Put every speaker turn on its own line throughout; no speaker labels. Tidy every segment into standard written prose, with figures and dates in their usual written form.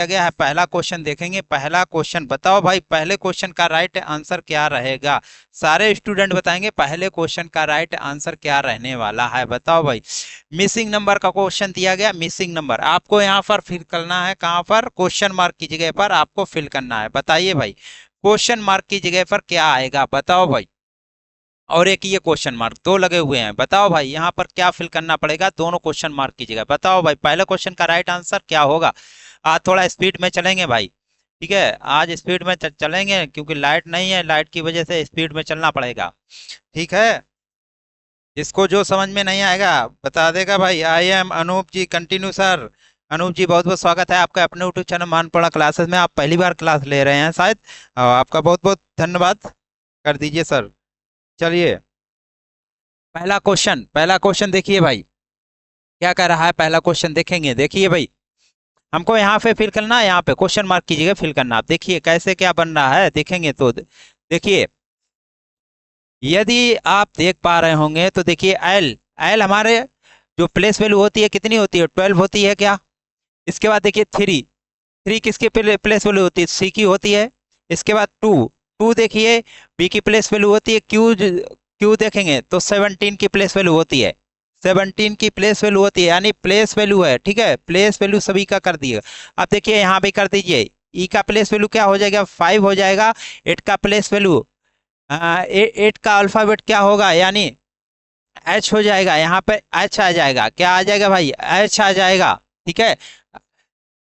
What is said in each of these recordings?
गया है। पहला क्वेश्चन देखेंगे। पहला क्वेश्चन बताओ भाई, पहले क्वेश्चन का राइट आंसर क्या रहेगा? सारे स्टूडेंट बताएंगे पहले क्वेश्चन का राइट आंसर क्या रहने वाला है। बताओ भाई। मिसिंग नंबर का क्वेश्चन दिया गया। मिसिंग नंबर आपको यहाँ पर फिल करना है। कहाँ पर? क्वेश्चन मार्क की जगह पर आपको फिल करना है। बताइए भाई, क्वेश्चन मार्क की जगह पर क्या आएगा? बताओ भाई। और एक ये क्वेश्चन मार्क, दो लगे हुए हैं। बताओ भाई यहाँ पर क्या फिल करना पड़ेगा दोनों क्वेश्चन मार्क की जगह? बताओ भाई पहले क्वेश्चन का राइट आंसर क्या होगा? आज थोड़ा स्पीड में चलेंगे भाई। ठीक है, आज स्पीड में चलेंगे क्योंकि लाइट नहीं है। लाइट की वजह से स्पीड में चलना पड़ेगा। ठीक है, जिसको जो समझ में नहीं आएगा बता देगा भाई। I am Anoop ji, continue sir. Anoop ji बहुत बहुत स्वागत है आपका अपने यूट्यूब चैनल मान पड़ा क्लासेस में। आप पहली बार क्लास ले रहे हैं शायद। आपका बहुत बहुत धन्यवाद कर दीजिए सर। चलिए, पहला क्वेश्चन देखिए भाई, क्या कह रहा है? पहला क्वेश्चन देखेंगे। देखिए भाई, हमको यहाँ पे फिल करना है। यहाँ पे क्वेश्चन मार्क की जगह फिल करना। आप देखिए कैसे क्या बन रहा है, देखेंगे तो देखिए। यदि आप देख पा रहे होंगे तो देखिए, एल एल हमारे जो प्लेस वैल्यू होती है कितनी होती है? 12 होती है क्या? इसके बाद देखिए थ्री, थ्री किसकी प्लेस वैल्यू होती है? सी की होती है। इसके बाद टू, टू देखिए बी की प्लेस वैल्यू होती है। क्यू, क्यू देखेंगे तो 17 की प्लेस वैल्यू होती है। 17 की प्लेस वैल्यू होती है, यानी प्लेस वैल्यू है। ठीक है, प्लेस वैल्यू सभी का कर दिएगा। अब देखिए यहाँ भी कर दीजिए। ई का प्लेस वैल्यू क्या हो जाएगा? 5 हो जाएगा। एट का प्लेस वैल्यू, एट का अल्फाबेट क्या होगा? यानी एच हो जाएगा। यहाँ पे एच आ जाएगा। क्या आ जाएगा भाई? एच आ जाएगा। ठीक है,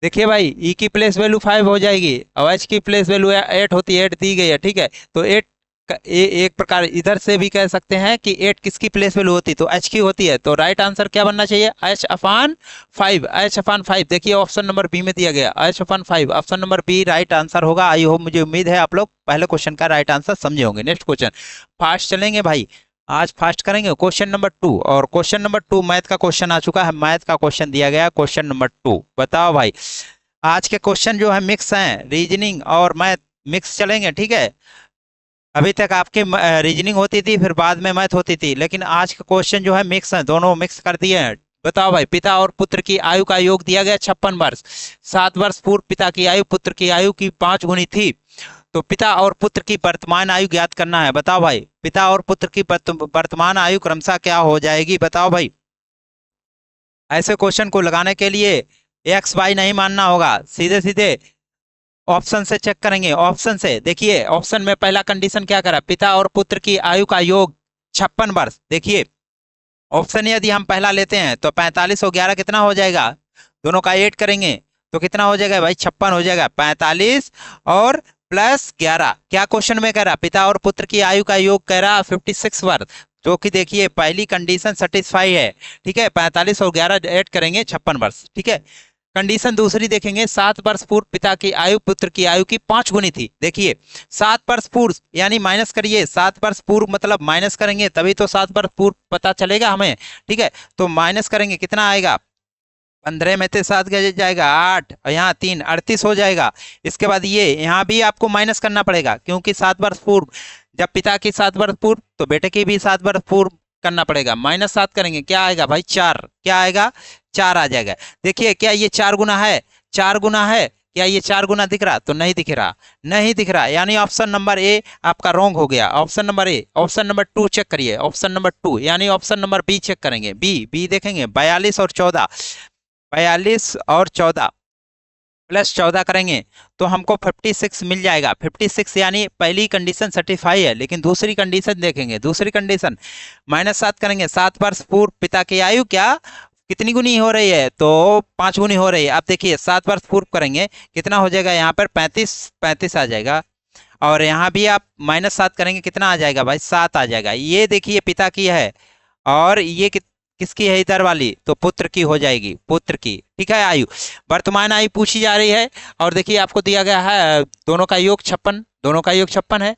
देखिए भाई, ई की प्लेस वैल्यू 5 हो जाएगी और एच की प्लेस वैल्यू 8 होती है। 8 दी गई है। ठीक है, तो 8 एक प्रकार इधर से भी कह सकते हैं कि 8 किसकी प्लेस वैल्यू होती? तो एच की होती है। तो राइट आंसर क्या बनना चाहिए? एच अपान 5। एच अपान 5 देखिए ऑप्शन नंबर बी में दिया गया। एच अपान 5 option number B right answer होगा। आई होप, मुझे उम्मीद है आप लोग पहले क्वेश्चन का राइट आंसर समझे होंगे। नेक्स्ट क्वेश्चन, फास्ट चलेंगे भाई, आज फास्ट करेंगे। क्वेश्चन नंबर 2, और क्वेश्चन नंबर 2 मैथ का क्वेश्चन आ चुका है। मैथ का क्वेश्चन दिया गया क्वेश्चन नंबर 2। बताओ भाई, आज के क्वेश्चन जो है मिक्स हैं, रीजनिंग और मैथ मिक्स चलेंगे। ठीक है, अभी तक आपके रीजनिंग होती थी फिर बाद में मैथ होती थी, लेकिन आज का क्वेश्चन जो है मिक्स है, दोनों मिक्स कर दिए हैं। बताओ भाई, पिता और पुत्र की आयु का योग दिया गया 56 वर्ष। 7 वर्ष पूर्व पिता की आयु पुत्र की आयु की 5 गुनी थी। तो पिता और पुत्र की वर्तमान आयु ज्ञात करना है। बताओ भाई, पिता और पुत्र की वर्तमान आयु क्रमशः क्या हो जाएगी? बताओ भाई। ऐसे क्वेश्चन को लगाने के लिए एक्स वाई नहीं मानना होगा, सीधे सीधे ऑप्शन से चेक करेंगे। ऑप्शन से देखिए, ऑप्शन में पहला कंडीशन क्या करा? पिता और पुत्र की आयु का योग 56 वर्ष। देखिए ऑप्शन यदि हम पहला लेते हैं तो 45 और 11 कितना हो जाएगा? दोनों का ऐड करेंगे तो कितना हो जाएगा भाई? 56 हो जाएगा। 45 और प्लस 11, क्या क्वेश्चन में कह रहा? पिता और पुत्र की आयु का योग कह रहा 56 वर्ष, जो कि देखिए पहली कंडीशन सेटिस्फाई है। ठीक है, 45 और 11 ऐड करेंगे 56 वर्ष। ठीक है, कंडीशन दूसरी देखेंगे। 7 वर्ष पूर्व पिता की आयु पुत्र की आयु की 5 गुनी थी। देखिए 7 वर्ष पूर्व यानी माइनस करिए। 7 वर्ष पूर्व मतलब माइनस करेंगे तभी तो 7 वर्ष पूर्व पता चलेगा हमें। ठीक है, तो माइनस करेंगे कितना आएगा? 15 में से 7 गया जाएगा 8 और यहाँ 3, 38 हो जाएगा। इसके बाद ये यहाँ भी आपको माइनस करना पड़ेगा क्योंकि 7 वर्ष पूर्व, जब पिता की 7 वर्ष पूर्व तो बेटे की भी 7 वर्ष पूर्व करना पड़ेगा। -7 करेंगे क्या आएगा भाई? 4। क्या आएगा? 4 आ जाएगा। देखिए क्या ये 4 गुना है? 4 गुना है। क्या ये 4 गुना दिख रहा? तो नहीं दिख रहा, नहीं दिख रहा, यानी ऑप्शन नंबर ए आपका रॉन्ग हो गया। Option number A. Option number 2 check करिए। ऑप्शन नंबर 2 यानी ऑप्शन नंबर बी चेक करेंगे। बी, बी देखेंगे 42 और 14, 42 और 14 प्लस 14 करेंगे तो हमको 56 मिल जाएगा। 56 यानी पहली कंडीशन सर्टिफाई है, लेकिन दूसरी कंडीशन देखेंगे। दूसरी कंडीशन -7 करेंगे। 7 वर्ष पूर्व पिता की आयु क्या कितनी गुनी हो रही है? तो 5 गुनी हो रही है। अब देखिए 7 वर्ष पूर्व करेंगे कितना हो जाएगा? यहाँ पर 35, 35 आ जाएगा। और यहाँ भी आप -7 करेंगे कितना आ जाएगा भाई? 7 आ जाएगा। ये देखिए पिता की है और ये किसकी है इधर वाली? तो पुत्र की हो जाएगी, पुत्र की। ठीक है, आयु, वर्तमान आयु पूछी जा रही है और देखिए आपको दिया गया है दोनों का योग 56, दोनों का योग 56 है।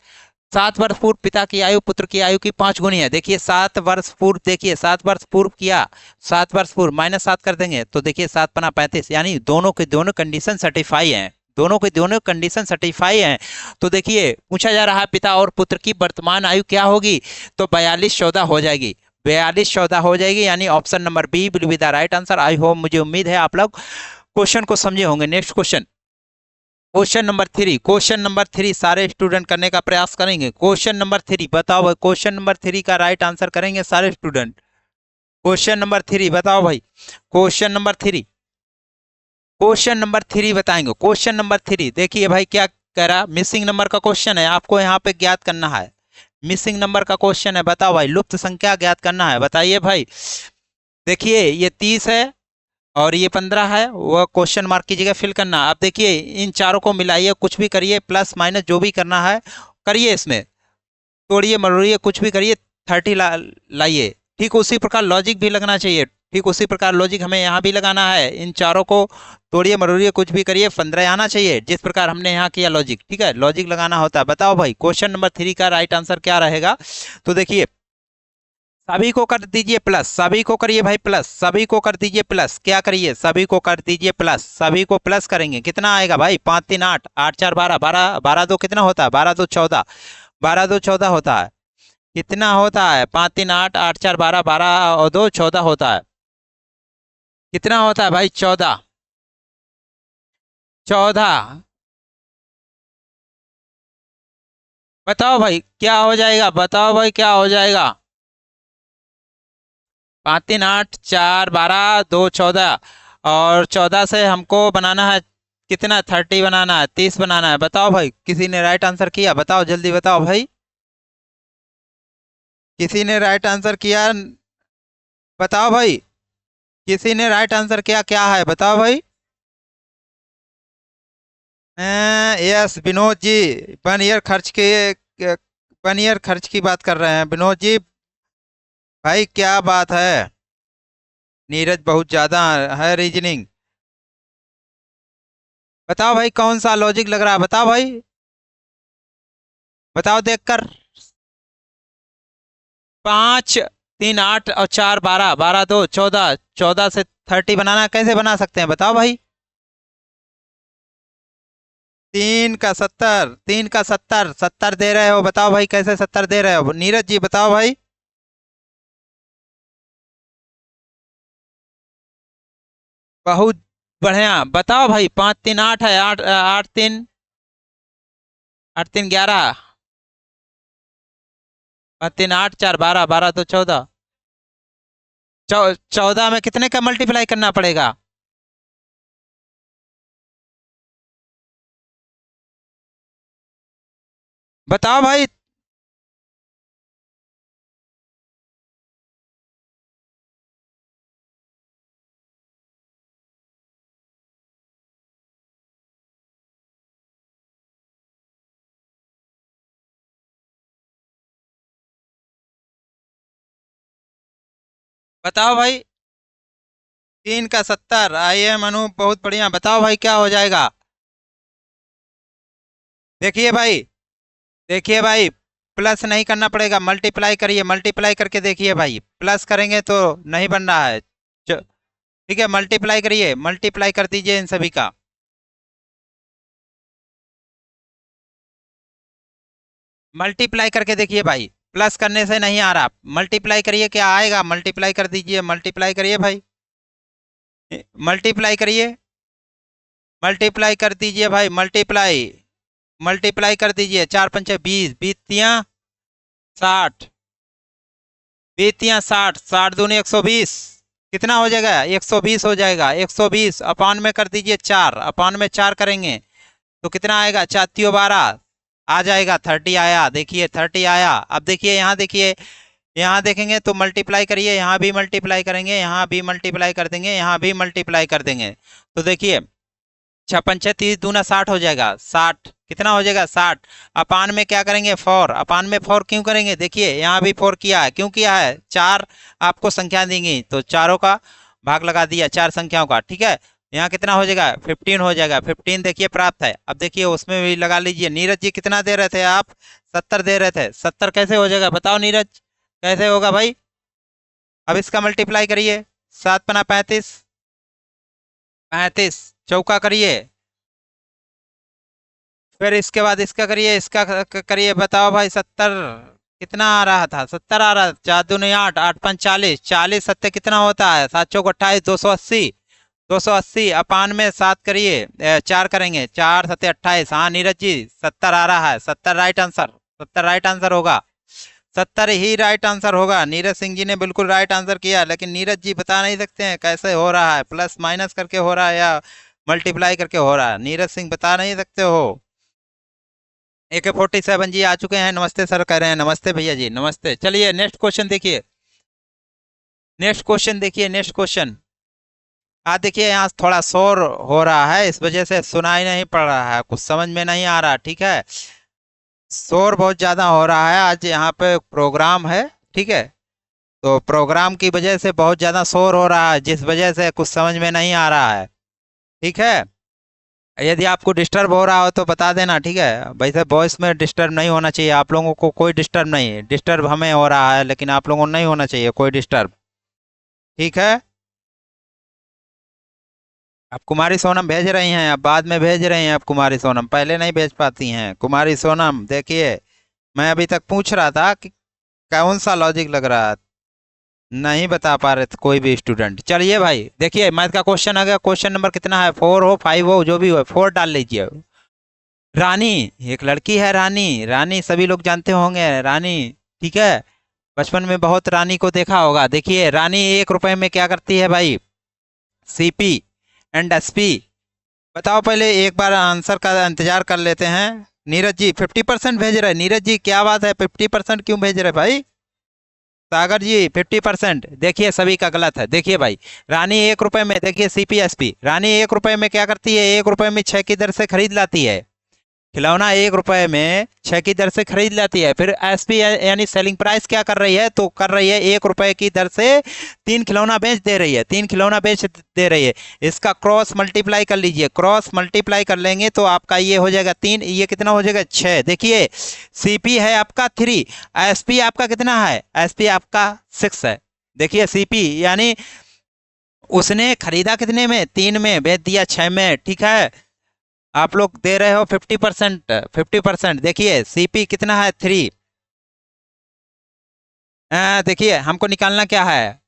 7 वर्ष पूर्व पिता की आयु पुत्र की आयु की 5 गुनी है। देखिए 7 वर्ष पूर्व, देखिए 7 वर्ष पूर्व किया, 7 वर्ष पूर्व -7 कर देंगे तो देखिए 7 पना 35, यानी दोनों के दोनों कंडीशन सर्टिफाई हैं। दोनों के दोनों कंडीशन सर्टिफाई हैं। तो देखिए पूछा जा रहा है पिता और पुत्र की वर्तमान आयु क्या होगी? तो 42-14 हो जाएगी। 42-14 हो जाएगी, यानी option number B will be the right answer. I hope, मुझे उम्मीद है आप लोग क्वेश्चन को समझे होंगे। Next question, question number three सारे स्टूडेंट करने का प्रयास करेंगे। क्वेश्चन नंबर थ्री बताओ भाई, क्वेश्चन नंबर थ्री का राइट आंसर करेंगे सारे स्टूडेंट। क्वेश्चन नंबर थ्री बताओ भाई, question number three, question number three बताएंगे। क्वेश्चन नंबर थ्री देखिए भाई क्या कह रहा, मिसिंग नंबर का क्वेश्चन है, आपको यहाँ पे ज्ञात करना है। मिसिंग नंबर का क्वेश्चन है, बताओ भाई लुप्त संख्या ज्ञात करना है, बताइए भाई। देखिए ये 30 है और ये 15 है, वो क्वेश्चन मार्क की जगह फिल करना। आप देखिए इन चारों को मिलाइए, कुछ भी करिए, प्लस माइनस जो भी करना है करिए, इसमें तोड़िए मरोड़िए कुछ भी करिए, 30 लाइए। ठीक उसी प्रकार लॉजिक भी लगना चाहिए, ठीक उसी प्रकार लॉजिक हमें यहाँ भी लगाना है। इन चारों को तोड़िए मरोड़िए कुछ भी करिए, 15 आना चाहिए, जिस प्रकार हमने यहाँ किया लॉजिक। ठीक है, लॉजिक लगाना होता है। बताओ भाई क्वेश्चन नंबर थ्री का राइट आंसर क्या रहेगा। तो देखिए सभी को कर दीजिए प्लस, सभी को करिए भाई प्लस, सभी को कर दीजिए प्लस, क्या करिए सभी को कर दीजिए प्लस, सभी को प्लस करेंगे कितना आएगा भाई, 5 3 8, 8 4 12, 12 12 2 कितना होता है, 12 2 14, 12 2 14 होता है। कितना होता है, 5 3 8, 8 4 12, 12 और 2 14 होता है। कितना होता है भाई, 14, 14। बताओ भाई क्या हो जाएगा, बताओ भाई क्या हो जाएगा। 5 3 8 4 12 2 14, और 14 से हमको बनाना है कितना, 30 बनाना है, 30 बनाना है। बताओ भाई किसी ने राइट आंसर किया, बताओ जल्दी बताओ भाई, किसी ने राइट आंसर किया, बताओ भाई किसी ने राइट आंसर किया, क्या है बताओ भाई। यस विनोद जी, 1 ईयर खर्च के, 1 ईयर खर्च की बात कर रहे हैं विनोद जी। भाई क्या बात है, नीरज बहुत ज्यादा है रीजनिंग। बताओ भाई कौन सा लॉजिक लग रहा है, बताओ भाई, बताओ देखकर। 5 3 8 और 4 12, 12 2 14, 14 से 30 बनाना कैसे बना सकते हैं बताओ भाई। 3 का 70, 3 का 70, 70 दे रहे हो, बताओ भाई कैसे 70 दे रहे हो नीरज जी, बताओ भाई। बहुत बढ़िया, बताओ भाई। 5 3 8 है, 8 8 3, 8 3 11, 5 3 8 4 12, 12 2 14, 14 में कितने का मल्टीप्लाई करना पड़ेगा। बताओ भाई, बताओ भाई। 3 का 70, आइए मनु बहुत बढ़िया, बताओ भाई क्या हो जाएगा। देखिए भाई, देखिए भाई, प्लस नहीं करना पड़ेगा, मल्टीप्लाई करिए, मल्टीप्लाई करके देखिए भाई, प्लस करेंगे तो नहीं बन रहा है। ठीक है मल्टीप्लाई करिए, मल्टीप्लाई कर दीजिए इन सभी का। मल्टीप्लाई करके देखिए भाई, प्लस करने से नहीं आ रहा, मल्टीप्लाई करिए क्या आएगा, मल्टीप्लाई कर दीजिए, मल्टीप्लाई करिए भाई, मल्टीप्लाई करिए, मल्टीप्लाई कर दीजिए भाई, मल्टीप्लाई, मल्टीप्लाई कर दीजिए। 4 पंचे 20, 20 60, 20 60, 60 दूनी 120, कितना हो जाएगा, 120 हो जाएगा। 120 अपान में कर दीजिए 4, अपान में 4 करेंगे तो कितना आएगा, 4 12 आ जाएगा, 30 आया, देखिए 30 आया। अब देखिए यहाँ देखिए, यहाँ देखेंगे तो मल्टीप्लाई करिए, यहाँ भी मल्टीप्लाई करेंगे, यहाँ भी मल्टीप्लाई कर देंगे, यहाँ भी मल्टीप्लाई कर देंगे, तो देखिए 6 पंचे 30 दूना 60 हो जाएगा, 60 कितना हो जाएगा, 60। अपान में क्या करेंगे, 4, अपान में 4 क्यों करेंगे, देखिए यहाँ भी 4 किया है, क्यों किया है, 4 आपको संख्या देंगी तो चारों का भाग लगा दिया, 4 संख्याओं का। ठीक है, यहाँ कितना हो जाएगा, 15 हो जाएगा, 15 देखिए प्राप्त है। अब देखिए उसमें भी लगा लीजिए। नीरज जी कितना दे रहे थे आप, 70 दे रहे थे, 70 कैसे हो जाएगा बताओ नीरज, कैसे होगा भाई। अब इसका मल्टीप्लाई करिए, 7 पना 35, 35 चौका करिए, फिर इसके बाद इसका करिए, इसका करिए, बताओ भाई 70 कितना आ रहा था, 70 आ रहा था, 4 दूनी 8, 8 5 40, 40 सत्ते कितना होता है, 7 चौक 28, 280, 280 अपान में 7 करिए, 4 करेंगे, 4 7 28। हाँ नीरज जी 70 आ रहा है, 70 राइट आंसर, 70 राइट आंसर होगा, 70 ही राइट आंसर होगा। नीरज सिंह जी ने बिल्कुल राइट आंसर किया, लेकिन नीरज जी बता नहीं सकते हैं कैसे हो रहा है, प्लस माइनस करके हो रहा है या मल्टीप्लाई करके हो रहा है। नीरज सिंह बता नहीं सकते हो। AK47 जी आ चुके हैं, नमस्ते सर कह रहे हैं, नमस्ते भैया जी नमस्ते। चलिए नेक्स्ट क्वेश्चन देखिए, नेक्स्ट क्वेश्चन देखिए, नेक्स्ट क्वेश्चन। आज देखिए यहाँ थोड़ा शोर हो रहा है, इस वजह से सुनाई नहीं पड़ रहा है, कुछ समझ में नहीं आ रहा, ठीक है। शोर बहुत ज्यादा हो रहा है, आज यहाँ पे प्रोग्राम है, ठीक है। तो प्रोग्राम की वजह से बहुत ज्यादा शोर हो रहा है, जिस वजह से कुछ समझ में नहीं आ रहा है, ठीक है। यदि आपको डिस्टर्ब हो रहा हो तो बता देना, ठीक है। वैसे वॉइस में डिस्टर्ब नहीं होना चाहिए, आप लोगों को कोई डिस्टर्ब नहीं है, डिस्टर्ब हमें हो रहा है लेकिन आप लोगों को नहीं होना चाहिए कोई डिस्टर्ब, ठीक है। आप कुमारी सोनम भेज रही हैं, आप बाद में भेज रही हैं, आप कुमारी सोनम पहले नहीं भेज पाती हैं। कुमारी सोनम देखिए, मैं अभी तक पूछ रहा था कि कौन सा लॉजिक लग रहा है, नहीं बता पा रहे थे कोई भी स्टूडेंट। चलिए भाई देखिए मैथ का क्वेश्चन आ गया, क्वेश्चन नंबर कितना है, 4 हो 5 हो जो भी हो 4 डाल लीजिए। रानी, एक लड़की है रानी, रानी सभी लोग जानते होंगे रानी, ठीक है। बचपन में बहुत रानी को देखा होगा। देखिए रानी 1 रुपए में क्या करती है भाई, CP एंड SP। बताओ पहले एक बार आंसर का इंतजार कर लेते हैं। नीरज जी 50% भेज रहे हैं, नीरज जी क्या बात है, 50% क्यों भेज रहे हैं भाई। सागर जी 50%, देखिए सभी का गलत है। देखिए भाई रानी 1 रुपए में, देखिए CP SP, रानी 1 रुपए में क्या करती है, 1 रुपए में 6 की दर से खरीद लाती है खिलौना, 1 रुपए में 6 की दर से खरीद लाती है। फिर SP यानी सेलिंग प्राइस क्या कर रही है, तो कर रही है 1 रुपए की दर से 3 खिलौना बेच दे रही है, 3 खिलौना बेच दे रही है। इसका क्रॉस मल्टीप्लाई कर लीजिए, क्रॉस मल्टीप्लाई कर लेंगे तो आपका ये हो जाएगा 3, ये कितना हो जाएगा 6। देखिए CP है आपका 3, SP आपका कितना है, SP आपका 6 है। देखिए CP यानी उसने खरीदा कितने में, 3 में, बेच दिया 6 में, ठीक है। आप लोग दे रहे हो 50%, 50%। देखिए CP कितना है 3। देखिए हमको निकालना क्या है,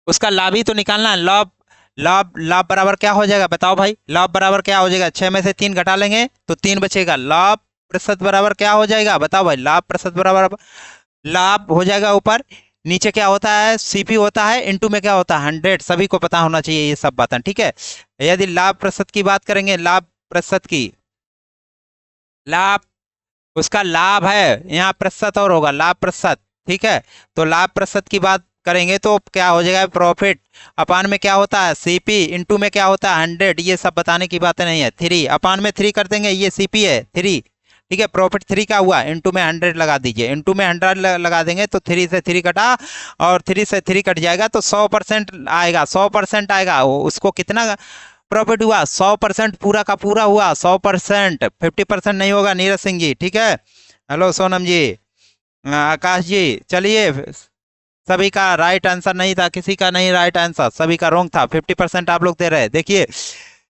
उसका लाभ ही तो निकालना है, लाभ, लाभ, लाभ बराबर क्या हो जाएगा बताओ भाई, लाभ बराबर क्या हो जाएगा, 6 में से 3 घटा लेंगे तो 3 बचेगा। लाभ प्रतिशत बराबर क्या हो जाएगा बताओ भाई, लाभ प्रतिशत बराबर, लाभ हो जाएगा ऊपर, नीचे क्या होता है CP होता है, इनटू में क्या होता है 100, सभी को पता होना चाहिए ये सब बातें, ठीक है। यदि लाभ प्रतिशत की बात करेंगे, लाभ प्रतिशत की, लाभ, उसका लाभ है यहाँ प्रतिशत और होगा लाभ प्रतिशत, ठीक है। तो लाभ प्रतिशत की बात करेंगे तो क्या हो जाएगा, प्रॉफिट अपान में क्या होता है CP, इनटू में क्या होता है 100, ये सब बताने की बातें नहीं है। 3 अपान में 3 कर देंगे, ये CP है 3, ठीक है। प्रॉफिट 3 का हुआ, इनटू में 100 लगा दीजिए, इनटू में 100 लगा देंगे तो 3 से 3 कटा और 3 से 3 कट जाएगा तो 100% आएगा, 100% आएगा। उसको कितना प्रॉफिट हुआ, 100% पूरा का पूरा हुआ, 100%, 50% नहीं होगा नीरज सिंह जी, ठीक है। हेलो सोनम जी, आकाश जी। चलिए सभी का राइट आंसर नहीं था, किसी का नहीं राइट आंसर, सभी का रॉन्ग था, 50% आप लोग दे रहे हैं। देखिए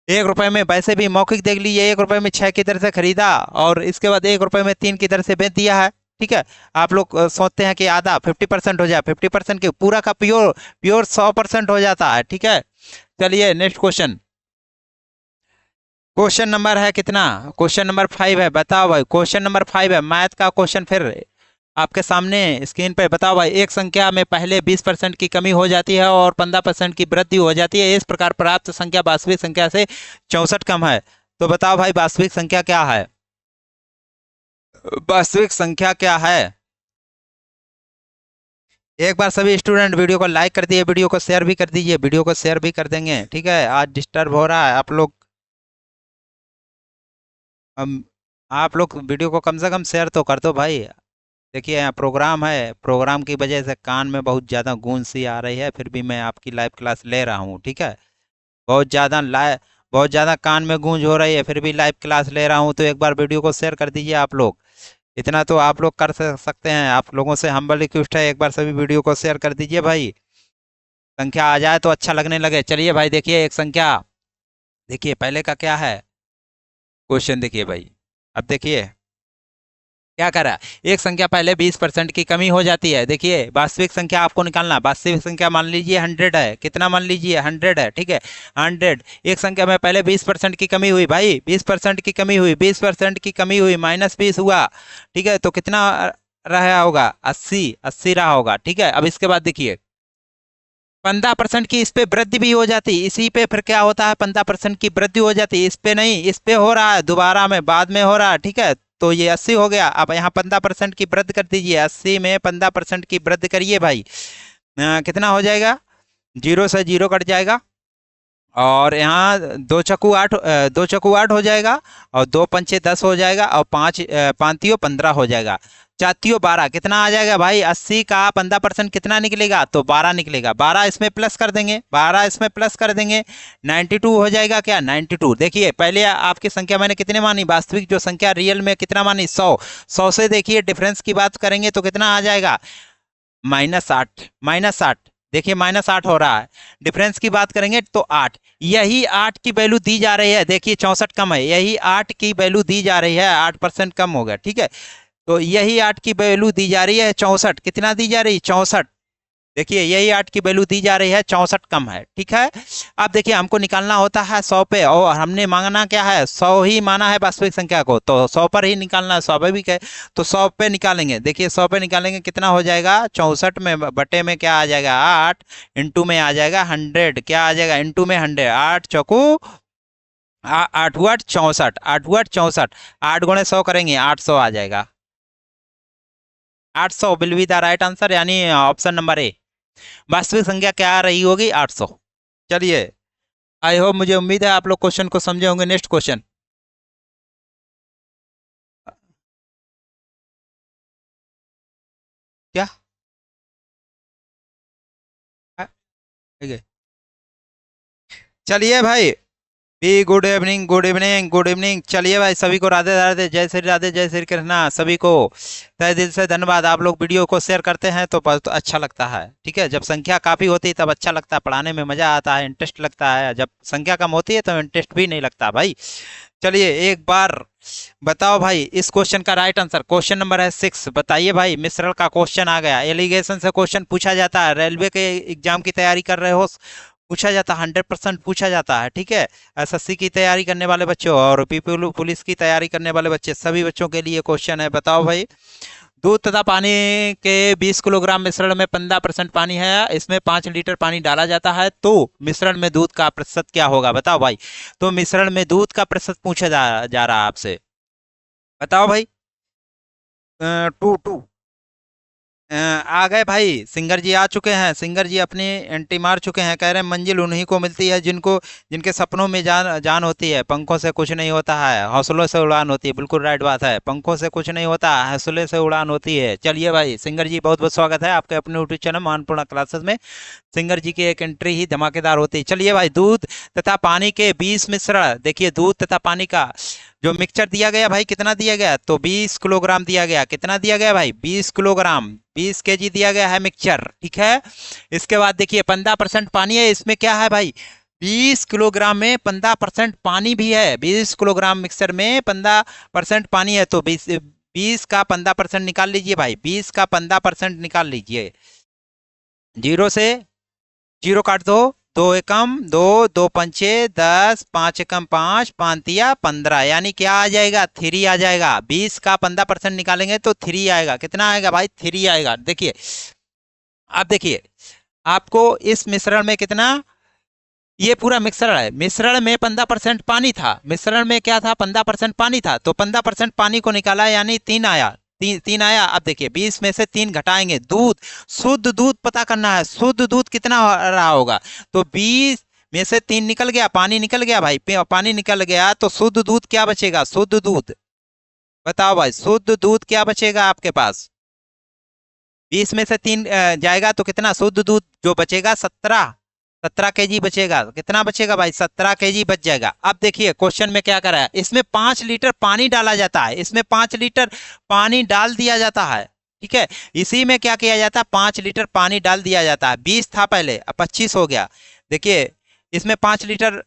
1 रुपए में वैसे भी मौखिक देख लीजिए, 1 रुपए में 6 की दर से खरीदा और इसके बाद 1 रुपए में 3 की दर से बेच दिया है, ठीक है। आप लोग सोचते हैं कि आधा 50% हो जाए, 50% के पूरा का प्योर प्योर 100% हो जाता है, ठीक है। चलिए नेक्स्ट क्वेश्चन, क्वेश्चन नंबर है कितना, क्वेश्चन नंबर 5 है। बताओ भाई क्वेश्चन नंबर 5 है, मैथ का क्वेश्चन फिर आपके सामने स्क्रीन पे। बताओ भाई एक संख्या में पहले 20% की कमी हो जाती है और 15% की वृद्धि हो जाती है, इस प्रकार प्राप्त संख्या वास्तविक संख्या से 64 कम है। तो बताओ भाई वास्तविक संख्या क्या है, वास्तविक संख्या क्या है। एक बार सभी स्टूडेंट वीडियो को लाइक कर दिए, वीडियो को शेयर भी कर दीजिए, वीडियो को शेयर भी कर देंगे, ठीक है। आज डिस्टर्ब हो रहा है आप लोग, हम, आप लोग वीडियो को कम से कम शेयर तो कर दो भाई। देखिए यहाँ प्रोग्राम है, प्रोग्राम की वजह से कान में बहुत ज़्यादा गूंज सी आ रही है, फिर भी मैं आपकी लाइव क्लास ले रहा हूँ, ठीक है। बहुत ज़्यादा बहुत ज़्यादा कान में गूंज हो रही है, फिर भी लाइव क्लास ले रहा हूँ, तो एक बार वीडियो को शेयर कर दीजिए आप लोग। इतना तो आप लोग कर सकते हैं, आप लोगों से हम्बल रिक्वेस्ट है, एक बार सभी वीडियो को शेयर कर दीजिए भाई, संख्या आ जाए तो अच्छा लगने लगे। चलिए भाई देखिए एक संख्या, देखिए पहले का क्या है क्वेश्चन, देखिए भाई अब देखिए क्या करा, एक संख्या पहले 20% की कमी हो जाती है। देखिए वास्तविक संख्या आपको निकालना, वास्तविक संख्या मान लीजिए 100 है, कितना मान लीजिए 100 है, ठीक है 100। एक संख्या में पहले 20% की कमी हुई भाई, 20% की कमी हुई, 20% की कमी हुई, -20 हुआ, ठीक है, तो कितना रहा होगा, 80, 80 रहा होगा, ठीक है। अब इसके बाद देखिए 15% की इस पे वृद्धि भी हो जाती, इसी पे फिर क्या होता है, 15% की वृद्धि हो जाती, इस पे नहीं, इस पे हो रहा है दोबारा में, बाद में हो रहा है, ठीक है। तो ये 80 हो गया। अब यहाँ 15% की वृद्धि कर दीजिए, 80 में 15% की वृद्धि करिए भाई, कितना हो जाएगा, 0 से 0 कट जाएगा, और यहाँ 2 चक्कू 8, 2 चक्कू 8 हो जाएगा, और 2 पंचे 10 हो जाएगा, और 5 पाँतियों 15 हो जाएगा, चातियों 12, कितना आ जाएगा भाई, 80 का 15% कितना निकलेगा, तो 12 निकलेगा। 12 इसमें प्लस कर देंगे, 12 इसमें प्लस कर देंगे, 92 हो जाएगा क्या, 92। देखिए पहले आपकी संख्या मैंने कितने मानी, वास्तविक जो संख्या रियल में कितना मानी, 100। 100 से देखिए डिफरेंस की बात करेंगे तो कितना आ जाएगा, -8, -8। देखिए -8 हो रहा है, डिफरेंस की बात करेंगे तो 8। यही 8 की वैल्यू दी जा रही है, देखिए 64 कम है, यही 8 की वैल्यू दी जा रही है, 8% कम हो गया, ठीक है। तो यही 8 की वैल्यू दी जा रही है 64, कितना दी जा रही है, 64। देखिए यही 8 की वैल्यू दी जा रही है, 64 कम है, ठीक है। अब देखिए हमको निकालना होता है 100 पे, और हमने मांगना क्या है, 100 ही माना है वास्तविक संख्या को, तो 100 पर ही निकालना है, स्वाभाविक है। तो 100 पे निकालेंगे, देखिए 100 पे निकालेंगे कितना हो जाएगा, 64 में बटे में क्या आ जाएगा 8, इंटू में आ जाएगा 100, क्या आ जाएगा, इंटू में 100, 8 चौकू 8 8 64, 8 8 64, 8 गुणे 100 करेंगे 800 आ जाएगा, 800 will be the right answer, यानी ऑप्शन नंबर ए। वास्तविक संख्या क्या आ रही होगी, 800। चलिए, आई होप, मुझे उम्मीद है आप लोग क्वेश्चन को समझे होंगे। नेक्स्ट क्वेश्चन, क्या, ठीक है। चलिए भाई, be good evening, good evening, good evening. चलिए भाई, सभी को राधे राधे, जय श्री राधे, जय श्री कृष्णा। सभी को तहे दिल से धन्यवाद। आप लोग वीडियो को शेयर करते हैं तो बहुत अच्छा लगता है, ठीक है। जब संख्या काफ़ी होती है तब अच्छा लगता है, पढ़ाने में मज़ा आता है, इंटरेस्ट लगता है। जब संख्या कम होती है तो इंटरेस्ट भी नहीं लगता भाई। चलिए एक बार बताओ भाई इस क्वेश्चन का राइट आंसर। क्वेश्चन नंबर है 6। बताइए भाई, मिश्रण का क्वेश्चन आ गया, एलिगेशन से क्वेश्चन पूछा जाता है, रेलवे के एग्जाम की तैयारी कर रहे हो, पूछा जाता है, 100% पूछा जाता है, ठीक है। एसएससी की तैयारी करने वाले बच्चों और पीपल पुलिस की तैयारी करने वाले बच्चे, सभी बच्चों के लिए क्वेश्चन है। बताओ भाई, दूध तथा पानी के 20 किलोग्राम मिश्रण में 15% पानी है, इसमें 5 लीटर पानी डाला जाता है, तो मिश्रण में दूध का प्रतिशत क्या होगा, बताओ भाई। तो मिश्रण में दूध का प्रतिशत पूछा जा रहा है आपसे, बताओ भाई। 2 2 आ गए भाई, सिंगर जी आ चुके हैं, सिंगर जी अपनी एंट्री मार चुके हैं। कह रहे हैं मंजिल उन्हीं को मिलती है जिनको, जिनके सपनों में जान जान होती है, पंखों से कुछ नहीं होता है, हौसलों से उड़ान होती है। बिल्कुल राइट बात है, पंखों से कुछ नहीं होता, हौसले से उड़ान होती है। चलिए भाई, सिंगर जी बहुत बहुत स्वागत है आपके अपने यूट्यूब चैनल मानपूर्ण क्लासेस में। सिंगर जी की एक एंट्री ही धमाकेदार होती है। चलिए भाई, दूध तथा पानी के 20 मिश्रण, देखिए दूध तथा पानी का जो मिक्सचर दिया गया भाई, कितना दिया गया, तो 20 किलोग्राम दिया गया। कितना दिया गया भाई, 20 किलोग्राम, 20 केजी दिया गया है मिक्सचर, ठीक है। इसके बाद देखिए 15% पानी है, इसमें क्या है भाई, 20 किलोग्राम में 15% पानी भी है, 20 किलोग्राम मिक्सचर में 15% पानी है, तो 20 का 15% निकाल लीजिए भाई, 20 का 15% निकाल लीजिए, 0 से 0 काट दो, 2 एकम 2, 2 पंचे 10, 5 एकम 5, 5 तिया 15, यानी क्या आ जाएगा, 3 आ जाएगा। 20 का 15% निकालेंगे तो 3 आएगा, कितना आएगा भाई, 3 आएगा। देखिए आप देखिए, आपको इस मिश्रण में कितना, ये पूरा मिश्रण है, मिश्रण में 15% पानी था, मिश्रण में क्या था, 15% पानी था, तो 15% पानी को निकाला, यानी 3 आया, 3 आया। अब देखिए 20 में से 3 घटाएंगे, दूध, शुद्ध दूध पता करना है, शुद्ध दूध कितना रहा होगा, तो 20 में से 3 निकल गया, पानी निकल गया भाई, पानी निकल गया, तो शुद्ध दूध क्या बचेगा, शुद्ध दूध, बताओ भाई, शुद्ध दूध क्या बचेगा आपके पास। 20 में से 3 जाएगा तो कितना, शुद्ध दूध जो बचेगा 17 केजी बचेगा। कितना बचेगा भाई, 17 केजी बच जाएगा। अब देखिए क्वेश्चन में क्या करा है, इसमें 5 लीटर पानी डाला जाता है, इसमें 5 लीटर पानी डाल दिया जाता है, ठीक है। इसी में क्या किया जाता है, 5 लीटर पानी डाल दिया जाता है, 20 था पहले, अब 25 हो गया। देखिए इसमें 5 लीटर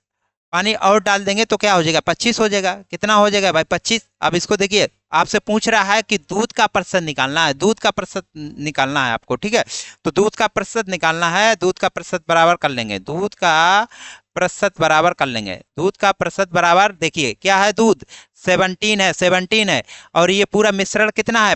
पानी और डाल देंगे तो क्या हो जाएगा, 25 हो जाएगा। कितना हो जाएगा भाई, 25। अब इसको देखिए, आपसे पूछ रहा है कि दूध का प्रतिशत निकालना है, दूध का प्रतिशत निकालना है आपको, ठीक है। तो दूध का प्रतिशत निकालना है, दूध का प्रतिशत बराबर कर लेंगे, दूध का प्रतिशत बराबर कर लेंगे, दूध का प्रतिशत बराबर, देखिए क्या है, दूध 17 है, 17 है, और ये पूरा मिश्रण कितना है,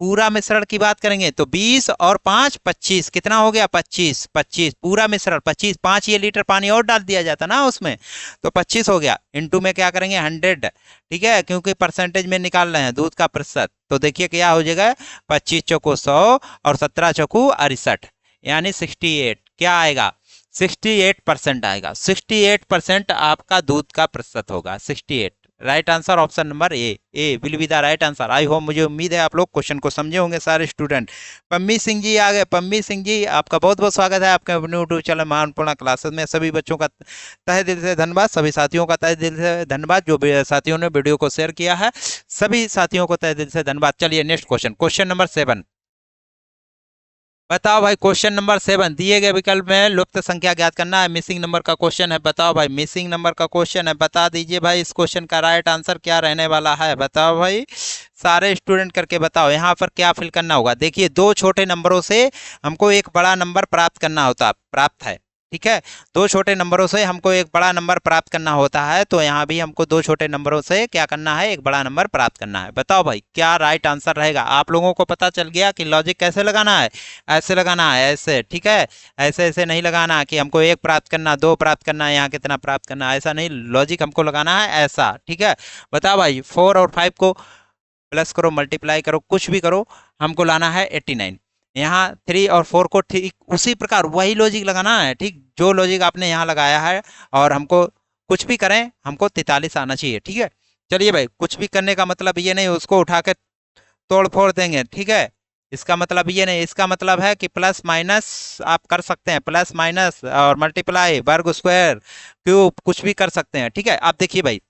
पूरा मिश्रण की बात करेंगे तो 20 और 5 25, कितना हो गया, 25, 25 पूरा मिश्रण 25, 5 ये लीटर पानी और डाल दिया जाता ना उसमें, तो 25 हो गया, इनटू में क्या करेंगे 100, ठीक है, क्योंकि परसेंटेज में निकाल रहे हैं दूध का प्रतिशत। तो देखिए क्या हो जाएगा, 25 चौको 100 और 17 चौको 68, यानी 68, क्या आएगा, 68% आएगा, 68% आपका दूध का प्रतिशत होगा, 68। Right answer option number A will be the right answer. I hope, मुझे उम्मीद है आप लोग क्वेश्चन को समझे होंगे सारे स्टूडेंट। पम्मी सिंह जी आ गए, पम्मी सिंह जी आपका बहुत बहुत स्वागत है आपके अपने यूट्यूब चैनल महानपूर्ण क्लासेस में। सभी बच्चों का तहे दिल से धन्यवाद, सभी साथियों का तहे दिल से धन्यवाद, जो भी साथियों ने वीडियो को शेयर किया है, सभी साथियों को तहे दिल से धन्यवाद। चलिए नेक्स्ट क्वेश्चन, क्वेश्चन नंबर 7, बताओ भाई, क्वेश्चन नंबर 7 दिए गए विकल्प में लुप्त संख्या ज्ञात करना है, मिसिंग नंबर का क्वेश्चन है। बताओ भाई, मिसिंग नंबर का क्वेश्चन है, बता दीजिए भाई इस क्वेश्चन का राइट आंसर क्या रहने वाला है, बताओ भाई, सारे स्टूडेंट करके बताओ यहाँ पर क्या फिल करना होगा। देखिए दो छोटे नंबरों से हमको एक बड़ा नंबर प्राप्त है, ठीक है, दो छोटे नंबरों से हमको एक बड़ा नंबर प्राप्त करना होता है, तो यहाँ भी हमको दो छोटे नंबरों से क्या करना है, एक बड़ा नंबर प्राप्त करना है। बताओ भाई क्या राइट आंसर रहेगा। आप लोगों को पता चल गया कि लॉजिक कैसे लगाना है, ऐसे लगाना है, ऐसे, ठीक है, ऐसे ऐसे नहीं लगाना कि हमको एक प्राप्त करना, दो प्राप्त करना, यहाँ कितना प्राप्त करना, ऐसा नहीं, लॉजिक हमको लगाना है ऐसा, ठीक है। बताओ भाई 4 और 5 को प्लस करो, मल्टीप्लाई करो, कुछ भी करो, हमको लाना है 89। यहाँ 3 और 4 को ठीक उसी प्रकार वही लॉजिक लगाना है, ठीक, जो लॉजिक आपने यहाँ लगाया है, और हमको कुछ भी करें हमको 43 आना चाहिए, ठीक है। चलिए भाई, कुछ भी करने का मतलब ये नहीं उसको उठा के तोड़ फोड़ देंगे, ठीक है, इसका मतलब ये नहीं, इसका मतलब है कि प्लस माइनस आप कर सकते हैं, प्लस माइनस और मल्टीप्लाई, वर्ग स्क्वायर क्यूब, कुछ भी कर सकते हैं, ठीक है। आप देखिए भाई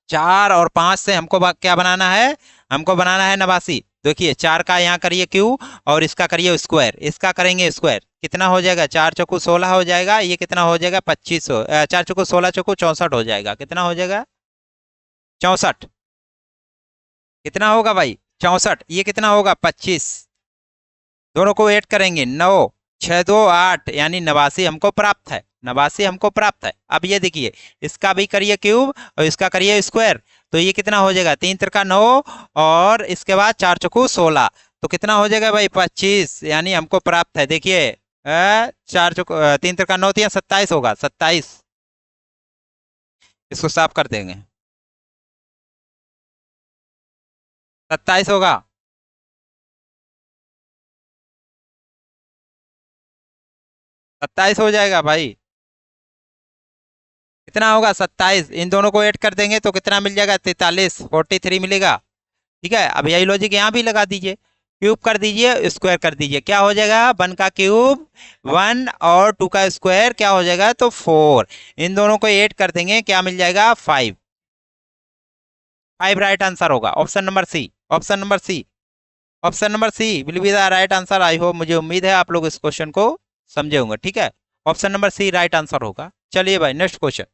4 और 5 से हमको क्या बनाना है, हमको बनाना है 89। देखिए 4 का यहाँ करिए क्यू और इसका करिए स्क्वायर, इसका करेंगे स्क्वायर, कितना हो जाएगा, 4 चौको 16 हो जाएगा, ये कितना हो जाएगा 25, 4 चौको 16 चौको 64 हो जाएगा, कितना हो जाएगा 64, कितना होगा भाई 64, ये कितना होगा 25, दोनों को ऐड करेंगे 9 6 2 8, यानी 89 हमको प्राप्त है, 89 हमको प्राप्त है। अब ये देखिए इसका भी करिए क्यूब और इसका करिए स्क्वायर, तो ये कितना हो जाएगा 3 त्रिका 9 और इसके बाद 4 चौको 16, तो कितना हो जाएगा भाई 25, यानी हमको प्राप्त है। देखिए 4 चौको 3 त्रिका 9 या 27 होगा, 27, इसको साफ कर देंगे, 27 होगा, 27 हो जाएगा भाई, कितना होगा 27, इन दोनों को ऐड कर देंगे तो कितना मिल जाएगा 43, 43 मिलेगा, ठीक है। अब यही लॉजिक यहाँ भी लगा दीजिए, क्यूब कर दीजिए स्क्वायर कर दीजिए, क्या हो जाएगा 1 का क्यूब 1 और 2 का स्क्वायर क्या हो जाएगा तो 4, इन दोनों को ऐड कर देंगे क्या मिल जाएगा 5, 5 राइट आंसर होगा, option number C, option number C, option number C will be the right answer. I hope, मुझे उम्मीद है आप लोग इस क्वेश्चन को समझे होंगे, ठीक है, option number C right answer होगा। चलिए भाई नेक्स्ट क्वेश्चन,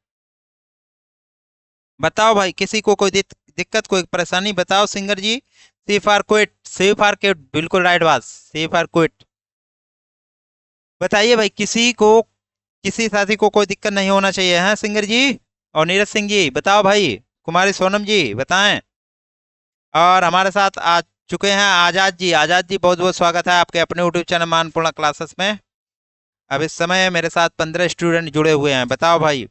बताओ भाई किसी को कोई दिक्कत कोई परेशानी बताओ singer ji. C for quit, C for quit, बिल्कुल राइट बात, सी फॉर क्विट। बताइए भाई किसी साथी को कोई दिक्कत नहीं होना चाहिए, है सिंगर जी और नीरज सिंह जी, बताओ भाई, कुमारी सोनम जी बताएं, और हमारे साथ आ चुके हैं आजाद जी, आजाद जी बहुत बहुत स्वागत है आपके अपने यूट्यूब चैनल मानपूर्ण क्लासेस में। अब इस समय मेरे साथ 15 स्टूडेंट जुड़े हुए हैं, बताओ भाई,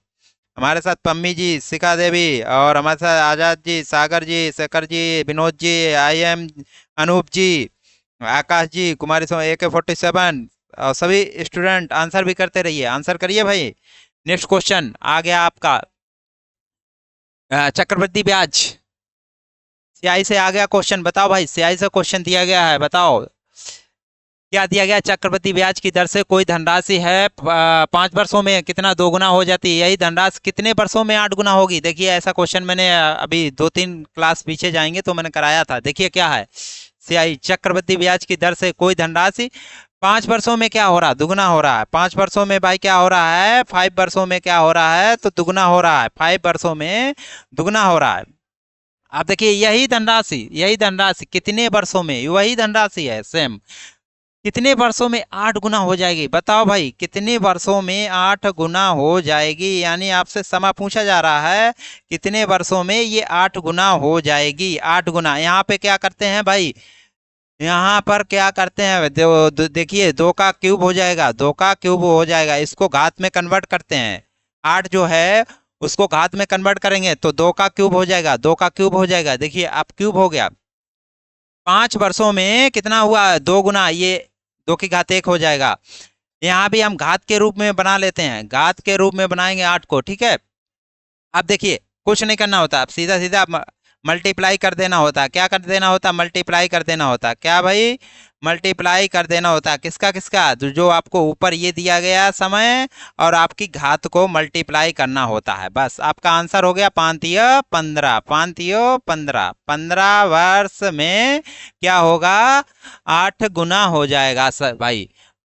हमारे साथ पम्मी जी, शिखा देवी, और हमारे साथ आजाद जी, सागर जी, शेखर जी, विनोद जी, IM अनूप जी, आकाश जी, कुमारी सो AK47, और सभी स्टूडेंट आंसर भी करते रहिए, आंसर करिए भाई। नेक्स्ट क्वेश्चन आ गया आपका, चक्रवृद्धि ब्याज, सियाई से आ गया क्वेश्चन, बताओ भाई, सियाई से क्वेश्चन दिया गया है, बताओ क्या दिया गया, चक्रवृद्धि ब्याज की दर से कोई धनराशि है 5 वर्षों में कितना दोगुना हो जाती है, यही धनराशि कितने वर्षों में 8 गुना होगी। देखिए ऐसा क्वेश्चन मैंने अभी 2-3 क्लास पीछे जाएंगे तो मैंने कराया था। देखिए क्या है, सियाई चक्रवृद्धि ब्याज की दर से कोई धनराशि 5 वर्षों में क्या हो रहा है, दुगुना हो रहा है, 5 वर्षों में भाई क्या हो रहा है, 5 वर्षों में क्या हो रहा है तो दुगुना हो रहा है, 5 वर्षों में दुगुना हो रहा है। आप देखिए यही धनराशि कितने वर्षों में, वही धनराशि है सेम, कितने वर्षों में 8 गुना हो जाएगी। बताओ भाई कितने वर्षों में 8 गुना हो जाएगी, यानी आपसे समय पूछा जा रहा है कितने वर्षों में ये 8 गुना हो जाएगी। 8 गुना, यहाँ पे क्या करते हैं भाई, यहाँ पर क्या करते हैं, देखिए 2 का क्यूब हो जाएगा, 2 का क्यूब हो जाएगा, इसको घात में कन्वर्ट करते हैं। 8 जो है उसको घात में कन्वर्ट करेंगे तो 2 का क्यूब हो जाएगा, 2 का क्यूब हो जाएगा। देखिए अब क्यूब हो गया, 5 वर्षों में कितना हुआ, 2 गुना, ये 2 की घात 1 हो जाएगा। यहाँ भी हम घात के रूप में बना लेते हैं, घात के रूप में बनाएंगे 8 को, ठीक है। अब देखिए कुछ नहीं करना होता, अब सीधा सीधा मल्टीप्लाई कर देना होता। क्या कर देना होता, मल्टीप्लाई कर देना होता। क्या भाई, मल्टीप्लाई कर देना होता। किसका किसका, जो आपको ऊपर ये दिया गया समय और आपकी घात को मल्टीप्लाई करना होता है, बस आपका आंसर हो गया 5×3=15, 5×3=15। 15 वर्ष में क्या होगा, 8 गुना हो जाएगा सर भाई।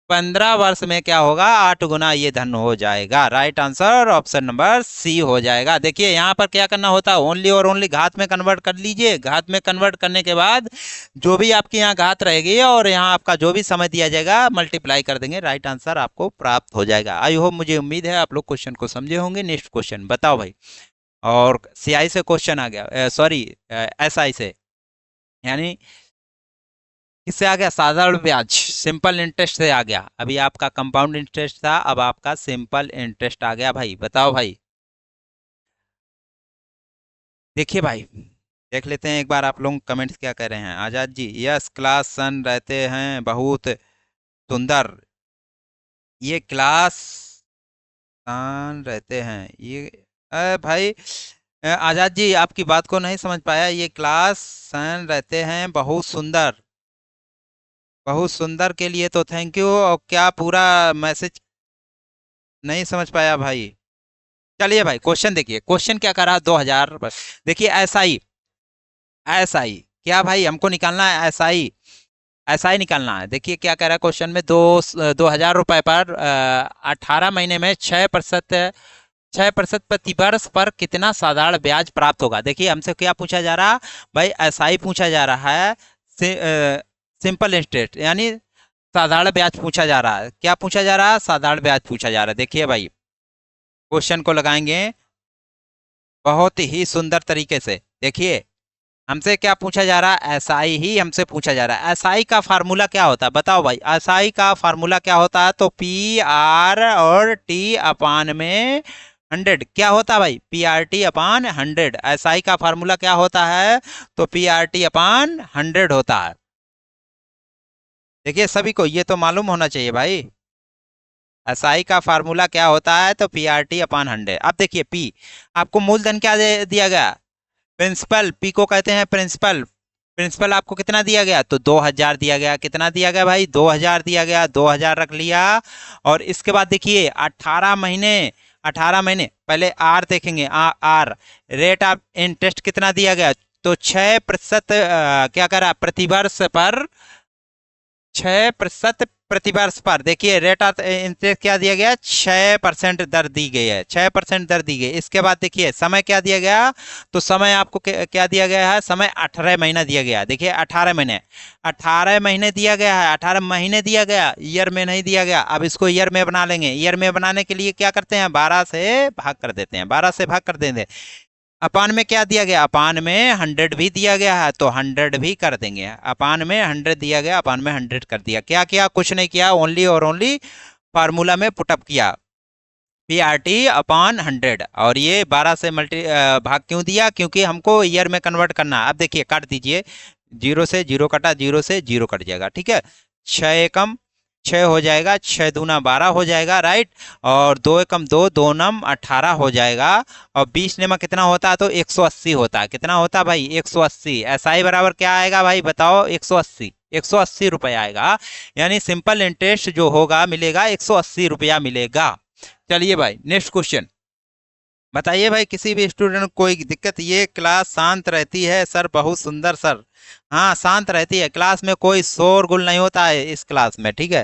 15 वर्ष में क्या होगा, 8 गुना ये धन हो जाएगा। Right answer option number C हो जाएगा। देखिए यहाँ पर क्या करना होता है, ओनली और ओनली घात में कन्वर्ट कर लीजिए। घात में कन्वर्ट करने के बाद जो भी आपके यहाँ घात रहेगी और यहाँ आपका जो भी समय दिया जाएगा मल्टीप्लाई कर देंगे, राइट आंसर आपको प्राप्त हो जाएगा। आई होप, मुझे उम्मीद है आप लोग क्वेश्चन को समझे होंगे। नेक्स्ट क्वेश्चन बताओ भाई। और सीआई से क्वेश्चन आ गया, सॉरी एसआई से, यानी किससे आ गया, साधारण ब्याज, सिंपल इंटरेस्ट से आ गया। अभी आपका कंपाउंड इंटरेस्ट था, अब आपका सिंपल इंटरेस्ट आ गया भाई। बताओ भाई, देखिए भाई, देख लेते हैं एक बार आप लोग कमेंट्स क्या कह रहे हैं। Azad ji, yes class sun रहते हैं बहुत सुंदर, ये क्लास सन रहते हैं ये, भाई आजाद जी आपकी बात को नहीं समझ पाया। ये क्लास सन रहते हैं बहुत सुंदर, बहुत सुंदर के लिए तो थैंक यू, और क्या पूरा मैसेज नहीं समझ पाया भाई। चलिए भाई क्वेश्चन देखिए, क्वेश्चन क्या कर रहा है, 2000, देखिए एसआई, एसआई क्या भाई, हमको निकालना है एसआई, एसआई निकालना है। देखिए क्या कह रहा है क्वेश्चन में, 2,000 रुपए पर 18 महीने में 6%, 6% प्रतिवर्ष पर कितना साधारण ब्याज प्राप्त होगा। देखिए हमसे क्या पूछा जा रहा, भाई एसआई पूछा जा रहा है, सिंपल इंटरेस्ट यानी साधारण ब्याज पूछा जा रहा है। क्या पूछा जा रहा है, साधारण ब्याज पूछा जा रहा है। देखिए भाई क्वेश्चन को लगाएंगे बहुत ही सुंदर तरीके से। देखिए हमसे क्या पूछा जा रहा है, एसआई ही हमसे पूछा जा रहा है। एसआई का फार्मूला क्या होता है, बताओ भाई, एसआई का फार्मूला क्या होता है, तो पी आर और टी अपान में 100 क्या होता है भाई, P R T upon 100। SI का फार्मूला क्या होता है, तो पी आर टी अपान 100 होता है। देखिए सभी को ये तो मालूम होना चाहिए भाई, एसआई का फार्मूला क्या होता है, तो पी आर टी अपान 100। अब देखिए पी, आपको मूलधन क्या दिया गया, प्रिंसिपल, पी को कहते हैं प्रिंसिपल। प्रिंसिपल आपको कितना दिया गया, तो 2000 दिया गया। कितना दिया गया भाई, 2000 दिया गया, 2000 रख लिया। और इसके बाद देखिए 18 महीने, 18 महीने पहले आर देखेंगे, आर रेट ऑफ इंटरेस्ट कितना दिया गया, तो 6% क्या करा, प्रतिवर्ष पर 6% प्रतिवर्ष पर। देखिए रेट ऑफ इंटरेस्ट क्या दिया गया, 6% दर दी गई है, 6% दर दी गई। इसके बाद देखिए समय क्या दिया गया, तो समय आपको क्या दिया गया है, समय 18 महीना दिया गया। देखिए 18 महीने, 18 महीने दिया गया है, 18 महीने दिया गया, ईयर में नहीं दिया गया। अब इसको ईयर में बना लेंगे। ईयर में बनाने के लिए क्या करते हैं, 12 से भाग कर देते हैं, 12 से भाग कर देंगे। अपान में क्या दिया गया, अपान में 100 भी दिया गया है, तो 100 भी कर देंगे। अपान में 100 दिया गया, अपान में 100 कर दिया। क्या किया, कुछ नहीं किया, ओनली और ओनली फार्मूला में पुटअप किया, पी आर टी अपान 100। और ये 12 से भाग क्यों दिया, क्योंकि हमको ईयर में कन्वर्ट करना है। अब देखिए काट दीजिए, 0 से 0 कटा, 0 से 0 कट जाएगा, ठीक है। 6 एकम 6 हो जाएगा, 6 दूना 12 हो जाएगा, राइट। और 2 एकम 2, 2 नम 18 हो जाएगा। और 20 नेमा कितना होता है, तो 180 होता है। कितना होता है भाई, 180। एसआई बराबर क्या आएगा भाई, बताओ, 180, 180 रुपये आएगा। यानी सिंपल इंटरेस्ट जो होगा मिलेगा 180 रुपया मिलेगा। चलिए भाई नेक्स्ट क्वेश्चन बताइए भाई, किसी भी स्टूडेंट को कोई दिक्कत, ये क्लास शांत रहती है सर, बहुत सुंदर सर। हाँ शांत रहती है, क्लास में कोई शोरगुल नहीं होता है इस क्लास में, ठीक है।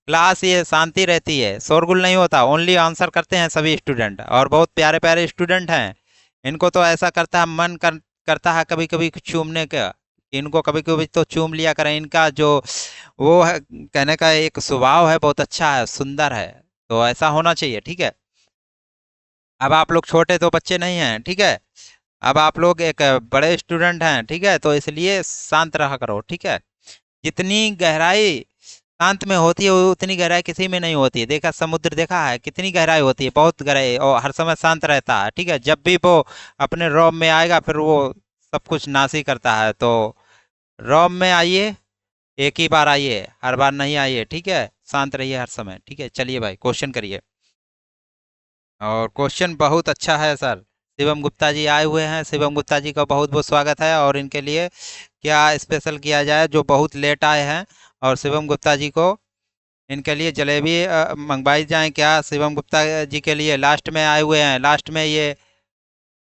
क्लास ये शांति रहती है, शोरगुल नहीं होता, ओनली आंसर करते हैं सभी स्टूडेंट, और बहुत प्यारे प्यारे स्टूडेंट हैं। इनको तो ऐसा करता है मन कर करता है कभी कभी चूमने का, इनको कभी कभी तो चूम लिया करें। इनका जो वो है, कहने का एक स्वभाव है, बहुत अच्छा है, सुंदर है। तो ऐसा होना चाहिए, ठीक है। अब आप लोग छोटे तो बच्चे नहीं हैं, ठीक है। अब आप लोग एक बड़े स्टूडेंट हैं, ठीक है, तो इसलिए शांत रहा करो, ठीक है। जितनी गहराई शांत में होती है उतनी गहराई किसी में नहीं होती है। देखा, समुद्र देखा है कितनी गहराई होती है, बहुत गहराई, और हर समय शांत रहता है, ठीक है। जब भी वो अपने रौब में आएगा फिर वो सब कुछ नाश ही करता है। तो रौब में आइए, एक ही बार आइए, हर बार नहीं आइए, ठीक है। शांत रहिए हर समय, ठीक है। चलिए भाई, क्वेश्चन करिए। और क्वेश्चन बहुत अच्छा है सर। शिवम गुप्ता जी आए हुए हैं, शिवम गुप्ता जी का बहुत बहुत स्वागत है। और इनके लिए क्या स्पेशल किया जाए, जो बहुत लेट आए हैं। और शिवम गुप्ता जी को, इनके लिए जलेबी मंगवाई जाए क्या? शिवम गुप्ता जी के लिए लास्ट में आए हुए हैं, लास्ट में ये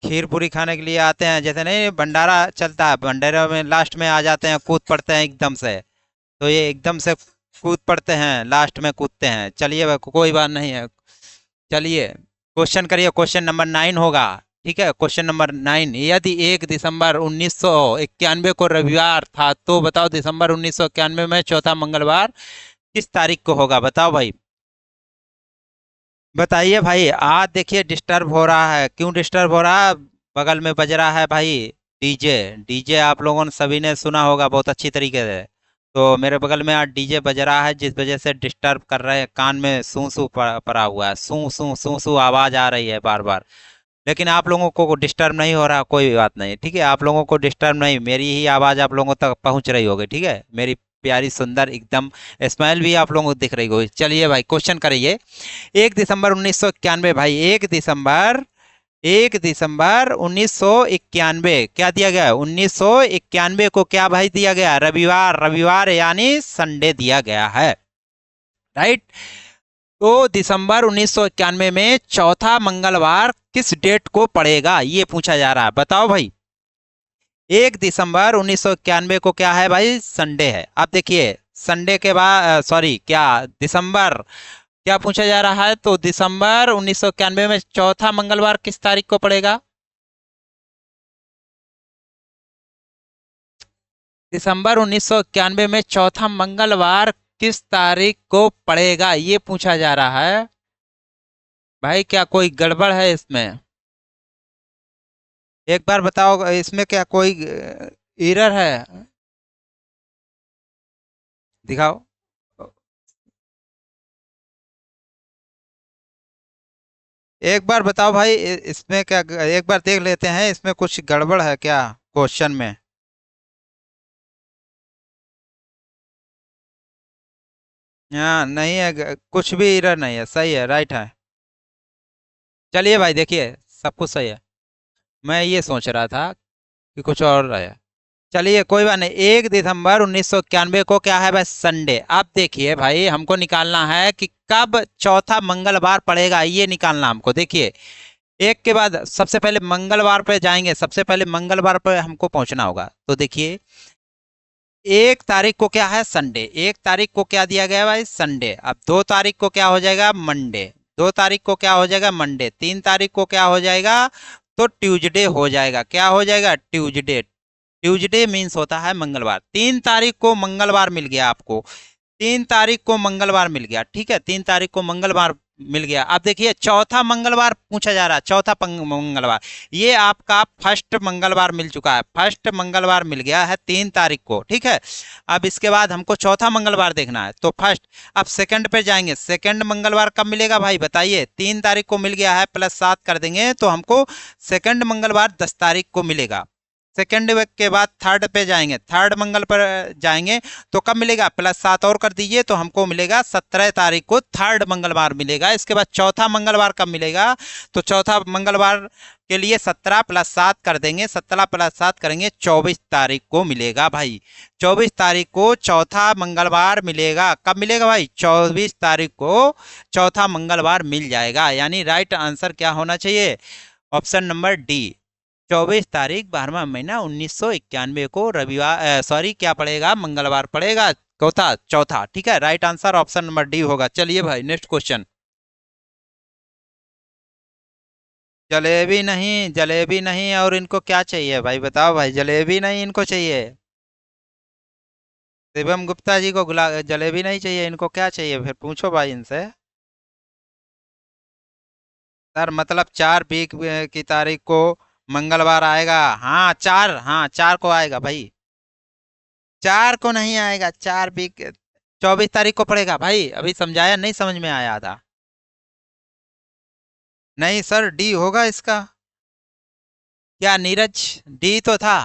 खीर पूरी खाने के लिए आते हैं। जैसे नहीं भंडारा चलता है, भंडारा में लास्ट में आ जाते हैं, कूद पड़ते हैं एकदम से। तो ये एकदम से कूद पड़ते हैं, लास्ट में कूदते हैं। चलिए भाई, कोई बात नहीं है। चलिए क्वेश्चन करिए, क्वेश्चन नंबर 9 होगा, ठीक है। क्वेश्चन नंबर 9, यदि 1 दिसंबर 1991 को रविवार था तो बताओ दिसंबर 1991 में चौथा मंगलवार किस तारीख को होगा? बताओ भाई, बताइए भाई। आज देखिए डिस्टर्ब हो रहा है, क्यों डिस्टर्ब हो रहा है? बगल में बज रहा है भाई डीजे। डीजे आप लोगों ने सभी ने सुना होगा बहुत अच्छी तरीके से। तो मेरे बगल में आज डीजे बज रहा है, जिस वजह से डिस्टर्ब कर रहे हैं, कान में सू सू पड़ा हुआ है, सू सू सू सू आवाज आ रही है बार बार। लेकिन आप लोगों को डिस्टर्ब नहीं हो रहा, कोई बात नहीं, ठीक है। आप लोगों को डिस्टर्ब नहीं, मेरी ही आवाज़ आप लोगों तक पहुंच रही होगी, ठीक है। मेरी प्यारी सुंदर एकदम स्माइल भी आप लोगों को दिख रही होगी। चलिए भाई, क्वेश्चन करिए। 1 दिसंबर 1991 भाई, 1 दिसंबर 1991 क्या दिया गया? 1991 को क्या भाई दिया गया? रविवार, रविवार यानी संडे दिया गया है, राइट। तो दिसंबर 1991 में चौथा मंगलवार किस डेट को पड़ेगा, ये पूछा जा रहा है। बताओ भाई। 1 दिसंबर 1991 को क्या है भाई? संडे है। अब देखिए, संडे के बाद, सॉरी, क्या दिसंबर, क्या पूछा जा रहा है? तो दिसंबर 1991 में चौथा मंगलवार किस तारीख को पड़ेगा? दिसंबर 1991 में चौथा मंगलवार किस तारीख को पड़ेगा, ये पूछा जा रहा है। भाई क्या कोई गड़बड़ है इसमें? एक बार बताओ, इसमें क्या कोई एरर है? दिखाओ। एक बार बताओ भाई, इसमें क्या, एक बार देख लेते हैं, इसमें कुछ गड़बड़ है क्या क्वेश्चन में? हाँ नहीं है, कुछ भी एरर नहीं है, सही है, राइट है। चलिए भाई देखिए, सब कुछ सही है। मैं ये सोच रहा था कि कुछ और है। चलिए कोई बात नहीं। 1 दिसंबर 1991 को क्या है भाई? संडे। अब देखिए भाई, हमको निकालना है कि कब चौथा मंगलवार पड़ेगा, ये निकालना हमको। देखिए, एक के बाद सबसे पहले मंगलवार पे जाएंगे, सबसे पहले मंगलवार पे हमको पहुंचना होगा। तो देखिए, 1 तारीख को क्या है? संडे। 1 तारीख को क्या दिया गया भाई? संडे। अब 2 तारीख को क्या हो जाएगा? मंडे। 2 तारीख को क्या हो जाएगा? मंडे। 3 तारीख को क्या हो जाएगा? तो ट्यूजडे हो जाएगा। क्या हो जाएगा? ट्यूजडे। ट्यूजडे मीन्स होता है मंगलवार। 3 तारीख को मंगलवार मिल गया आपको, 3 तारीख को मंगलवार मिल गया, ठीक है। 3 तारीख को मंगलवार मिल गया। अब देखिए, चौथा मंगलवार पूछा जा रहा है, चौथा मंगलवार। ये आपका फर्स्ट मंगलवार मिल चुका है, फर्स्ट मंगलवार मिल गया है 3 तारीख को, ठीक है। अब इसके बाद हमको चौथा मंगलवार देखना है, तो फर्स्ट। अब सेकंड पे जाएंगे, सेकंड मंगलवार कब मिलेगा भाई? बताइए। 3 तारीख को मिल गया है, +7 कर देंगे तो हमको सेकंड मंगलवार 10 तारीख को मिलेगा। सेकेंड के बाद थर्ड पे जाएंगे, थर्ड मंगल पर जाएंगे तो कब मिलेगा? +7 और कर दीजिए तो हमको मिलेगा 17 तारीख को थर्ड मंगलवार मिलेगा। इसके बाद चौथा मंगलवार कब मिलेगा? तो चौथा मंगलवार के लिए 17 + 7 कर देंगे, 17 + 7 करेंगे, 24 तारीख को मिलेगा भाई। 24 तारीख को चौथा मंगलवार मिलेगा। कब मिलेगा भाई? 24 तारीख को चौथा मंगलवार मिल जाएगा। यानी राइट आंसर क्या होना चाहिए? Option number D. 24 तारीख 12वां महीना 1991 को रविवार, सॉरी, क्या पड़ेगा? मंगलवार पड़ेगा, चौथा, चौथा, ठीक है। Right answer option number D होगा। चलिए भाई, नेक्स्ट क्वेश्चन। जलेबी नहीं, और इनको क्या चाहिए भाई बताओ भाई, जलेबी नहीं इनको चाहिए। शिवम गुप्ता जी को जलेबी नहीं चाहिए, इनको क्या चाहिए फिर पूछो भाई इनसे। सर मतलब 4 की तारीख को मंगलवार आएगा। हाँ 4, हाँ 4 को आएगा भाई। 4 को नहीं आएगा, 4 24 तारीख को पड़ेगा भाई, अभी समझाया नहीं, समझ में आया था। नहीं सर, डी होगा इसका। क्या नीरज, डी तो था।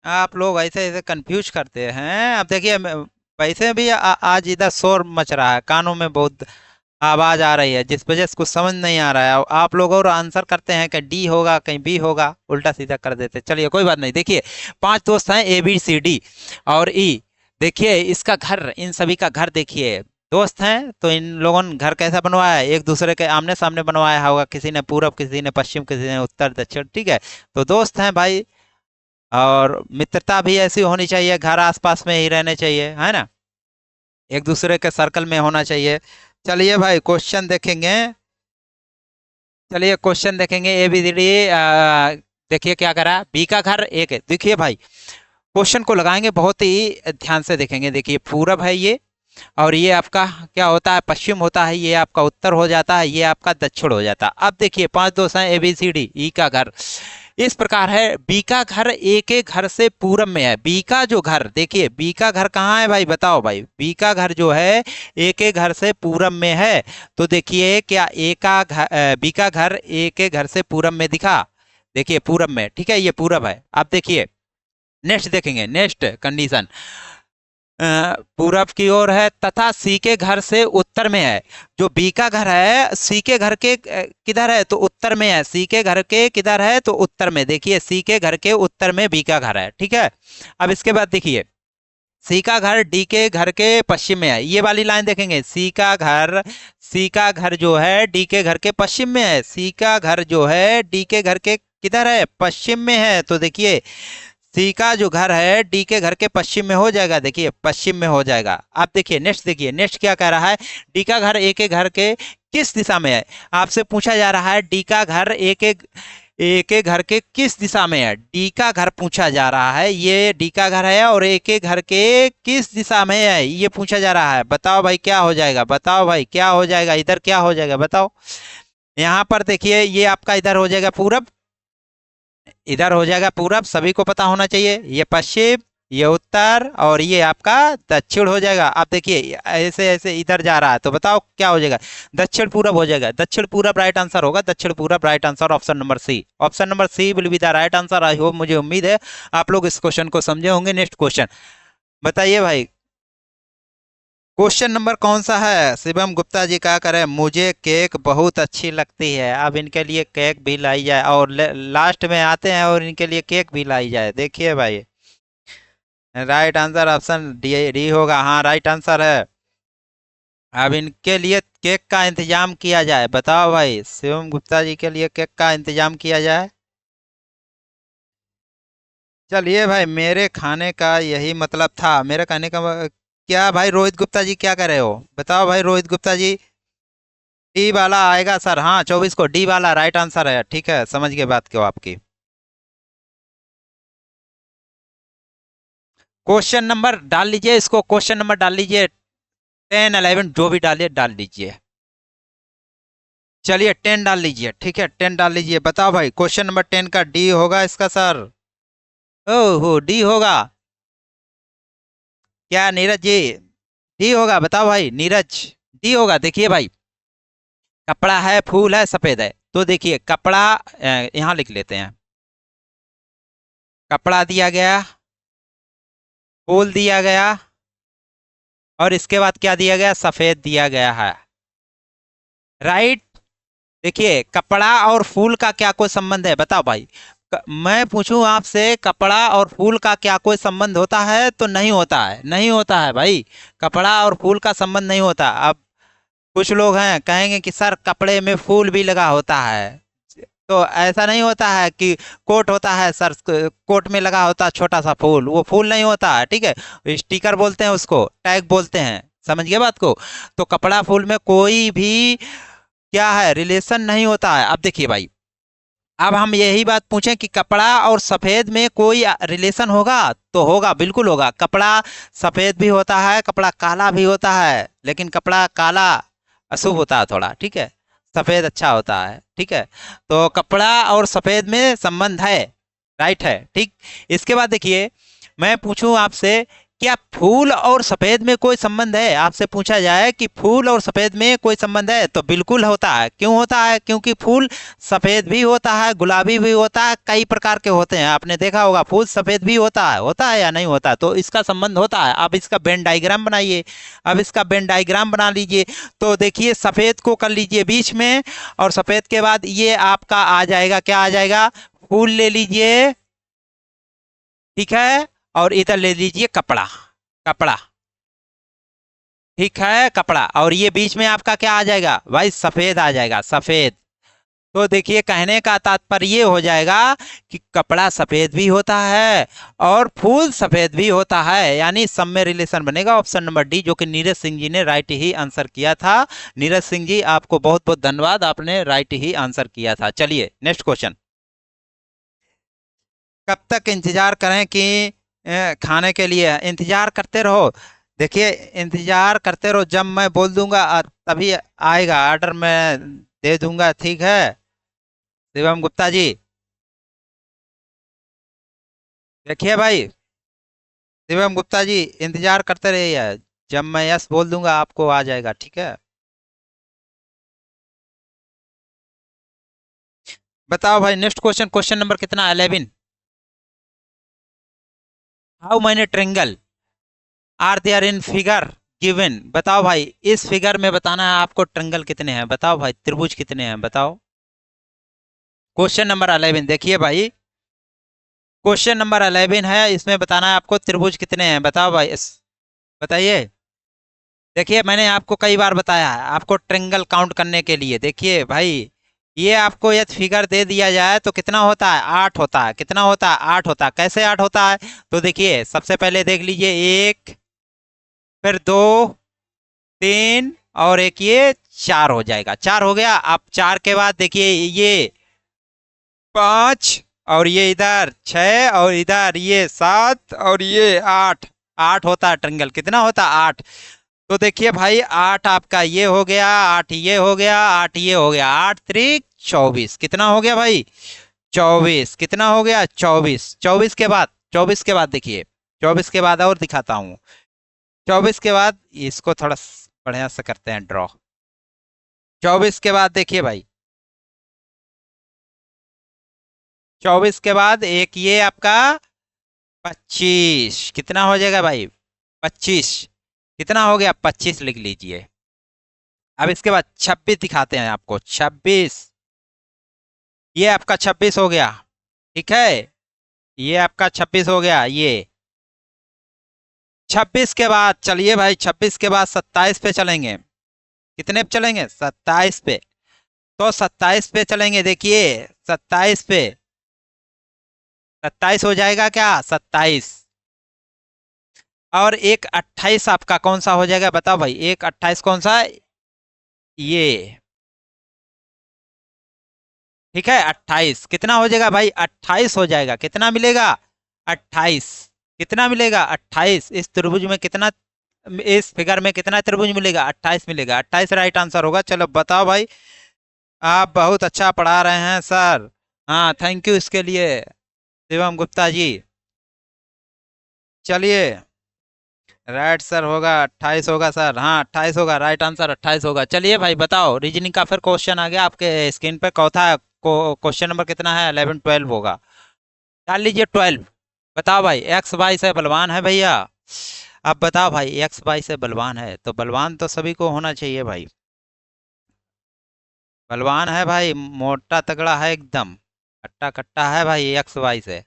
आप लोग ऐसे ऐसे कंफ्यूज करते हैं। अब देखिए वैसे भी आज इधर शोर मच रहा है, कानों में बहुत आवाज आ रही है, जिस वजह से कुछ समझ नहीं आ रहा है। आप लोग और आंसर करते हैं कि डी होगा कहीं बी होगा, उल्टा सीधा कर देते। चलिए कोई बात नहीं। देखिए 5 दोस्त हैं, ए बी सी डी और ई। देखिए इसका घर, इन सभी का घर देखिए। दोस्त हैं तो इन लोगों ने घर कैसा बनवाया है, एक दूसरे के आमने सामने बनवाया होगा, किसी ने पूरब, किसी ने पश्चिम, किसी ने उत्तर दक्षिण, ठीक है। तो दोस्त हैं भाई, और मित्रता भी ऐसी होनी चाहिए, घर आसपास में ही रहने चाहिए, है ना, एक दूसरे के सर्कल में होना चाहिए। चलिए भाई क्वेश्चन देखेंगे। चलिए क्वेश्चन देखेंगे ए बी डी। देखिए क्या करा, बी का घर एक है। देखिए भाई क्वेश्चन को लगाएंगे, बहुत ही ध्यान से देखेंगे। देखिए पूरब है ये, और ये आपका क्या होता है, पश्चिम होता है, ये आपका उत्तर हो जाता है, ये आपका दक्षिण हो जाता है। अब देखिए 5 दोस्त हैं, ए बी सी डी। ई का घर इस प्रकार है, बी का घर ए के घर से पूरब में है। बी का जो घर, देखिए बी का घर कहाँ है भाई बताओ भाई, बी का घर जो है ए के घर से पूरब में है। तो देखिए क्या ए का घर, बी का घर ए के घर से पूरब में दिखा, देखिए पूरब में, ठीक है, ये पूरब है। अब देखिए नेक्स्ट देखेंगे, नेक्स्ट कंडीशन पूरब की ओर है तथा सी के घर से उत्तर में है। जो बी का घर है सी के घर के किधर है, तो उत्तर में है। सी के घर के किधर है, तो उत्तर में। देखिए सी के घर के उत्तर में बी का घर है, ठीक है। अब इसके बाद देखिए सी का घर डी के घर के पश्चिम में है। ये वाली लाइन देखेंगे, सी का घर जो है डी के घर के पश्चिम में है। सी का घर जो है डी के घर के किधर है, पश्चिम में है। तो देखिए सी का जो घर है डी के घर के पश्चिम में हो जाएगा, देखिए पश्चिम में हो जाएगा। आप देखिए नेक्स्ट, देखिए नेक्स्ट क्या कह रहा है, डी का घर ए के घर के किस दिशा में है। आपसे पूछा जा रहा है डी का घर ए के घर के किस दिशा में है, डी का घर पूछा जा रहा है। ये डी का घर है और ए के घर के किस दिशा में है, ये पूछा जा रहा है। बताओ भाई क्या हो जाएगा, बताओ भाई क्या हो जाएगा, इधर क्या हो जाएगा बताओ। यहाँ पर देखिए ये आपका इधर हो जाएगा पूरब, इधर हो जाएगा पूरब, सभी को पता होना चाहिए। ये पश्चिम, ये उत्तर, और ये आपका दक्षिण हो जाएगा। आप देखिए ऐसे ऐसे इधर जा रहा है, तो बताओ क्या हो जाएगा, दक्षिण पूरब हो जाएगा। दक्षिण पूरब राइट आंसर होगा, दक्षिण पूरब right answer, option number C. Option number C will be the right answer. I hope, मुझे उम्मीद है आप लोग इस क्वेश्चन को समझे होंगे। नेक्स्ट क्वेश्चन बताइए भाई, क्वेश्चन नंबर कौन सा है। शिवम गुप्ता जी क्या करें, मुझे केक बहुत अच्छी लगती है। अब इनके लिए केक भी लाई जाए, और लास्ट में आते हैं और इनके लिए केक भी लाई जाए। देखिए भाई right answer option D, D होगा, हाँ राइट आंसर है। अब इनके लिए केक का इंतजाम किया जाए। बताओ भाई शिवम गुप्ता जी के लिए केक का इंतजाम किया जाए। चलिए भाई, मेरे खाने का यही मतलब था, मेरे खाने का क्या भाई रोहित गुप्ता जी क्या कर रहे हो, बताओ भाई रोहित गुप्ता जी। डी वाला आएगा सर, हाँ 24 को डी वाला राइट आंसर है, ठीक है, समझ गए बात क्यों आपकी। क्वेश्चन नंबर डाल लीजिए, इसको क्वेश्चन नंबर डाल लीजिए, 10 11 जो भी डालिए डाल लीजिए। चलिए 10 डाल लीजिए, ठीक है 10 डाल लीजिए। बताओ भाई क्वेश्चन नंबर 10 का डी होगा इसका सर। ओहो डी होगा क्या नीरज जी, डी होगा बताओ भाई नीरज, डी होगा। देखिए भाई कपड़ा है, फूल है, सफेद है। तो देखिए कपड़ा यहाँ लिख लेते हैं, कपड़ा दिया गया, फूल दिया गया, और इसके बाद क्या दिया गया, सफेद दिया गया है, राइट। देखिए कपड़ा और फूल का क्या कोई संबंध है बताओ भाई। मैं पूछूं आपसे कपड़ा और फूल का क्या कोई संबंध होता है, तो नहीं होता है, नहीं होता है भाई, कपड़ा और फूल का संबंध नहीं होता। अब कुछ लोग हैं कहेंगे कि सर कपड़े में फूल भी लगा होता है, तो ऐसा नहीं होता है कि कोट होता है सर, कोट में लगा होता है छोटा सा फूल, वो फूल नहीं होता है, ठीक है, स्टिकर बोलते हैं उसको, टैग बोलते हैं, समझ गए बात को। तो कपड़ा फूल में कोई भी क्या है, रिलेशन नहीं होता है। अब देखिए भाई, अब हम यही बात पूछें कि कपड़ा और सफेद में कोई रिलेशन होगा, तो होगा, बिल्कुल होगा। कपड़ा सफेद भी होता है, कपड़ा काला भी होता है, लेकिन कपड़ा काला अशुभ होता है थोड़ा, ठीक है, सफेद अच्छा होता है, ठीक है। तो कपड़ा और सफेद में संबंध है, राइट है, ठीक। इसके बाद देखिए, मैं पूछूं आपसे, क्या फूल और सफेद में कोई संबंध है? आपसे पूछा जाए कि फूल और सफेद में कोई संबंध है, तो बिल्कुल होता है। क्यों होता है? क्योंकि फूल सफेद भी होता है, गुलाबी भी होता है, कई प्रकार के होते हैं, आपने देखा होगा। फूल सफेद भी होता है या नहीं होता? तो इसका संबंध होता है। अब इसका वेन डायग्राम बनाइए, अब इसका वेन डायग्राम बना लीजिए। तो देखिए, सफेद को कर लीजिए बीच में, और सफेद के बाद ये आपका आ जाएगा, क्या आ जाएगा, फूल ले लीजिए, ठीक है, और इधर ले लीजिए कपड़ा, कपड़ा, ठीक है, कपड़ा, और ये बीच में आपका क्या आ जाएगा भाई, सफेद आ जाएगा, सफेद। तो देखिए, कहने का तात्पर्य ये हो जाएगा कि कपड़ा सफेद भी होता है और फूल सफेद भी होता है, यानी सब में रिलेशन बनेगा। ऑप्शन नंबर डी, जो कि नीरज सिंह जी ने राइट ही आंसर किया था। नीरज सिंह जी, आपको बहुत बहुत धन्यवाद, आपने राइट ही आंसर किया था। चलिए नेक्स्ट क्वेश्चन। कब तक इंतजार करें कि खाने के लिए? इंतजार करते रहो। देखिए, इंतजार करते रहो, जब मैं बोल दूंगा तभी आएगा ऑर्डर, मैं दे दूंगा, ठीक है। शिवम गुप्ता जी, देखिए भाई, शिवम गुप्ता जी, इंतजार करते रहिए, जब मैं यस बोल दूंगा आपको आ जाएगा, ठीक है। बताओ भाई, नेक्स्ट क्वेश्चन, क्वेश्चन नंबर कितना, 11। How many triangle are there in figure given? बताओ भाई, इस फिगर में बताना है आपको, ट्रिंगल कितने हैं, बताओ भाई, त्रिभुज कितने हैं, बताओ। क्वेश्चन नंबर 11, देखिए भाई, क्वेश्चन नंबर 11 है, इसमें बताना है आपको त्रिभुज कितने हैं, बताओ भाई, बताइए। देखिए, मैंने आपको कई बार बताया है, आपको ट्रिंगल काउंट करने के लिए। देखिए भाई, ये आपको यदि फिगर दे दिया जाए तो कितना होता है, 8 होता है। कितना होता है, 8 होता है। कैसे 8 होता है? तो देखिए, सबसे पहले देख लीजिए, एक, फिर दो, तीन, और एक ये 4 हो जाएगा, 4 हो गया। अब 4 के बाद देखिए, ये 5, और ये इधर 6, और इधर ये 7, और ये 8। 8 होता है ट्रिंगल, कितना होता है, 8। तो देखिए भाई, 8 आपका ये हो गया, 8 ये हो गया, 8 ये हो गया, 8 त्रिक 24, कितना हो गया भाई, 24, कितना हो गया, 24। 24 के बाद, 24 के बाद देखिए, 24 के बाद और दिखाता हूँ। 24 के बाद इसको थोड़ा बढ़िया से करते हैं ड्रॉ। 24 के बाद देखिए भाई, 24 के बाद एक ये आपका 25, कितना हो जाएगा भाई, 25, कितना हो गया, 25 लिख लीजिए। अब इसके बाद 26 दिखाते हैं आपको, 26, ये आपका 26 हो गया, ठीक है, ये आपका 26 हो गया। ये 26 के बाद चलिए भाई, 26 के बाद 27 पे चलेंगे। कितने पे चलेंगे, 27 पे। तो 27 पे चलेंगे, देखिए 27 पे, 27 हो जाएगा क्या, 27, और एक 28 आपका कौन सा हो जाएगा, बताओ भाई, एक 28 कौन सा है, ये, ठीक है, 28, कितना हो जाएगा भाई, 28 हो जाएगा, कितना मिलेगा, 28, कितना मिलेगा, 28। इस त्रिभुज में कितना, इस फिगर में कितना त्रिभुज मिलेगा, 28 मिलेगा, 28 राइट आंसर होगा। चलो बताओ भाई, आप बहुत अच्छा पढ़ा रहे हैं सर, हाँ, थैंक यू इसके लिए, शिवम गुप्ता जी। चलिए, राइट सर होगा, 28 होगा सर, हाँ 28 होगा, राइट आंसर 28 होगा। चलिए भाई, बताओ, रीजनिंग का फिर क्वेश्चन आ गया आपके स्क्रीन पे, चौथा क्वेश्चन नंबर कितना है, 11 12 होगा, डाल लीजिए 12। बताओ भाई, एक्स वाई से बलवान है भैया। अब बताओ भाई, एक्स वाई से बलवान है, तो बलवान तो सभी को होना चाहिए भाई, बलवान है भाई, मोटा तगड़ा है एकदम, हट्टा कट्टा है भाई, एक्स वाई से,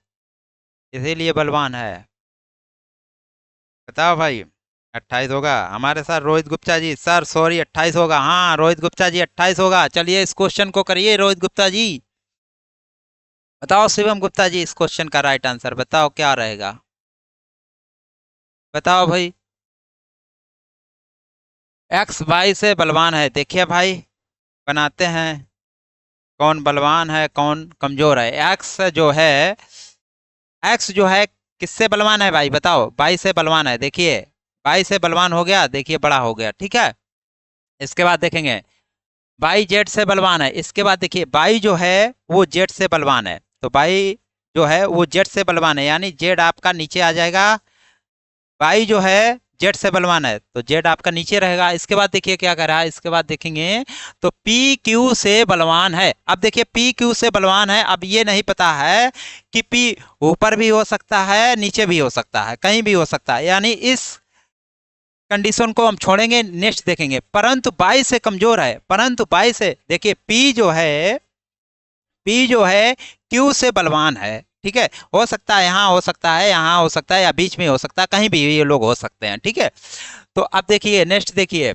इसीलिए बलवान है। बताओ भाई, 28 होगा, हमारे साथ रोहित गुप्ता जी, सर सॉरी 28 होगा, हाँ रोहित गुप्ता जी 28 होगा। चलिए, इस क्वेश्चन को करिए रोहित गुप्ता जी। बताओ शिवम गुप्ता जी, इस क्वेश्चन का राइट आंसर बताओ क्या रहेगा, बताओ भाई। एक्स वाई से बलवान है, देखिए भाई, बनाते हैं, कौन बलवान है कौन कमजोर है। एक्स जो है किससे बलवान है भाई बताओ। बाई से बलवान है, देखिए बाई से बलवान हो गया, देखिए बड़ा हो गया, ठीक है। इसके बाद देखेंगे बाई जेड से बलवान है। इसके बाद देखिए बाई जो है वो जेड से बलवान है, तो बाई जो है वो जेड से बलवान है, यानी जेड आपका नीचे आ जाएगा। बाई जो है जेड से बलवान है तो जेड आपका नीचे रहेगा। इसके बाद देखिए क्या कर रहा है, इसके बाद देखेंगे तो पी क्यू से बलवान है। अब देखिए पी क्यू से बलवान है, अब ये नहीं पता है कि पी ऊपर भी हो सकता है नीचे भी हो सकता है, कहीं भी हो सकता है, यानी इस कंडीशन को हम छोड़ेंगे, नेक्स्ट देखेंगे। परंतु बाई से कमजोर है, परंतु बाई से देखिए पी जो है क्यू से बलवान है, ठीक है। हो सकता है यहाँ हो सकता है, यहाँ हो सकता है, या बीच में हो सकता है, कहीं भी ये लोग हो सकते हैं, ठीक है। तो अब देखिए नेक्स्ट देखिए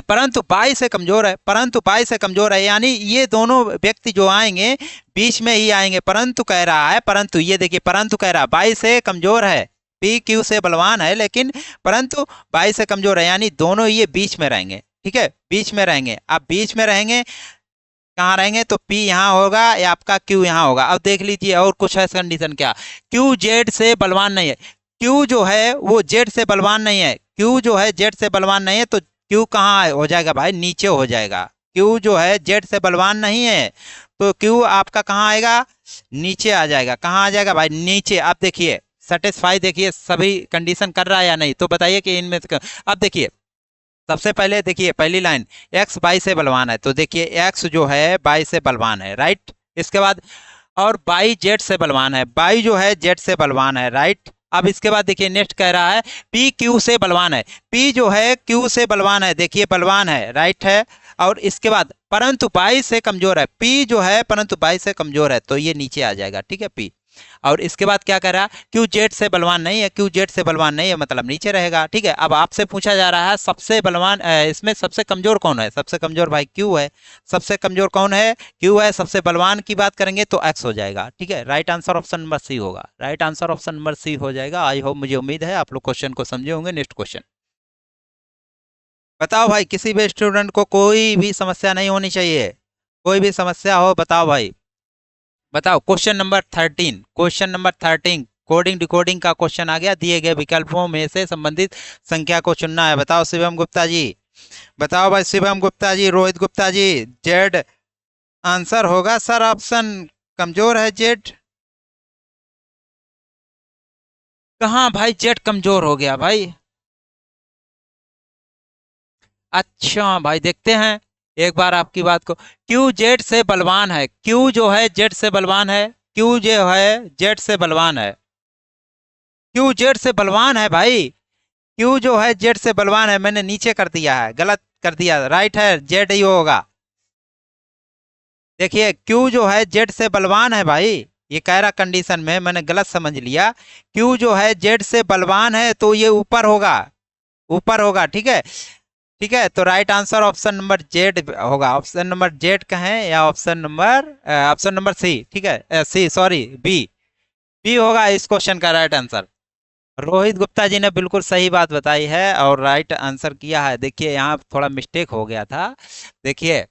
परंतु बाई से कमजोर है, परंतु बाई से कमजोर है, यानी ये दोनों व्यक्ति जो आएंगे बीच में ही आएंगे। परंतु कह रहा है, परंतु ये देखिए परंतु कह रहा है बाई से कमजोर है, पी क्यू से बलवान है, लेकिन परंतु बाई से कमजोर है, यानी दोनों ये बीच में रहेंगे, ठीक है, बीच में रहेंगे। अब बीच में रहेंगे, कहाँ रहेंगे तो P यहाँ होगा या आपका Q यहाँ होगा। अब देख लीजिए और कुछ है कंडीशन क्या, Q जेड से बलवान नहीं है। Q जो है वो जेड से बलवान नहीं है, Q जो है जेड से बलवान नहीं है, तो Q कहाँ हो जाएगा भाई, नीचे हो जाएगा। Q जो है जेड से बलवान नहीं है तो Q आपका कहाँ आएगा, नीचे आ जाएगा। कहाँ आ जाएगा भाई, नीचे। अब देखिए सेटिस्फाई, देखिए सभी कंडीशन कर रहा है या नहीं, तो बताइए कि इनमें अब देखिए सबसे पहले देखिए पहली लाइन, एक्स बाई से बलवान है, तो देखिए एक्स जो है बाई से बलवान है, राइट। इसके बाद और बाई जेड से बलवान है, बाई जो है जेड से बलवान है, राइट। अब इसके बाद देखिए नेक्स्ट कह रहा है पी क्यू से बलवान है, पी जो है क्यू से बलवान है, देखिए बलवान है, राइट है। और इसके बाद परंतु बाई से कमजोर है, पी जो है परंतु बाई से कमजोर है, तो ये नीचे आ जाएगा, ठीक है पी। और इसके बाद क्या कह रहा है, क्यू जेड से बलवान नहीं है, क्यू जेड से बलवान नहीं है, मतलब नीचे रहेगा, ठीक है। अब आपसे पूछा जा रहा है सबसे बलवान इसमें सबसे कमजोर कौन है, सबसे कमजोर भाई क्यू है। सबसे कमजोर कौन है, क्यू है। सबसे बलवान की बात करेंगे तो एक्स हो जाएगा, ठीक है। Right answer option number C होगा, right answer option number C हो जाएगा। आई होप, मुझे उम्मीद है आप लोग क्वेश्चन को समझे होंगे। नेक्स्ट क्वेश्चन बताओ भाई, किसी भी स्टूडेंट को कोई भी समस्या नहीं होनी चाहिए, कोई भी समस्या हो बताओ भाई, बताओ। क्वेश्चन नंबर 13 कोडिंग डिकोडिंग का क्वेश्चन आ गया। दिए गए विकल्पों में से संबंधित संख्या को चुनना है। बताओ शिवम गुप्ता जी, बताओ भाई शिवम गुप्ता जी, रोहित गुप्ता जी। जेड आंसर होगा सर, ऑप्शन कमजोर है जेड। कहाँ भाई जेड कमजोर हो गया भाई, अच्छा भाई देखते हैं एक बार आपकी बात को। क्यू जेड से बलवान है, क्यू जो है जेड से बलवान है, क्यू जो है जेड से बलवान है, क्यू जेड से बलवान है भाई। क्यू जो है जेड से बलवान है, मैंने नीचे कर दिया है, गलत कर दिया, राइट है जेड ही होगा। देखिए क्यू जो है जेड से बलवान है भाई, ये कह रहा कंडीशन में मैंने गलत समझ लिया। क्यू जो है जेड से बलवान है तो ये ऊपर होगा, ऊपर होगा, ठीक है, ठीक है। तो right answer option number Z होगा। ऑप्शन नंबर जेड का है या ऑप्शन नंबर सी, ठीक है, सी सॉरी बी, बी होगा इस क्वेश्चन का राइट आंसर। रोहित गुप्ता जी ने बिल्कुल सही बात बताई है और राइट आंसर किया है। देखिए यहाँ थोड़ा मिस्टेक हो गया था, देखिए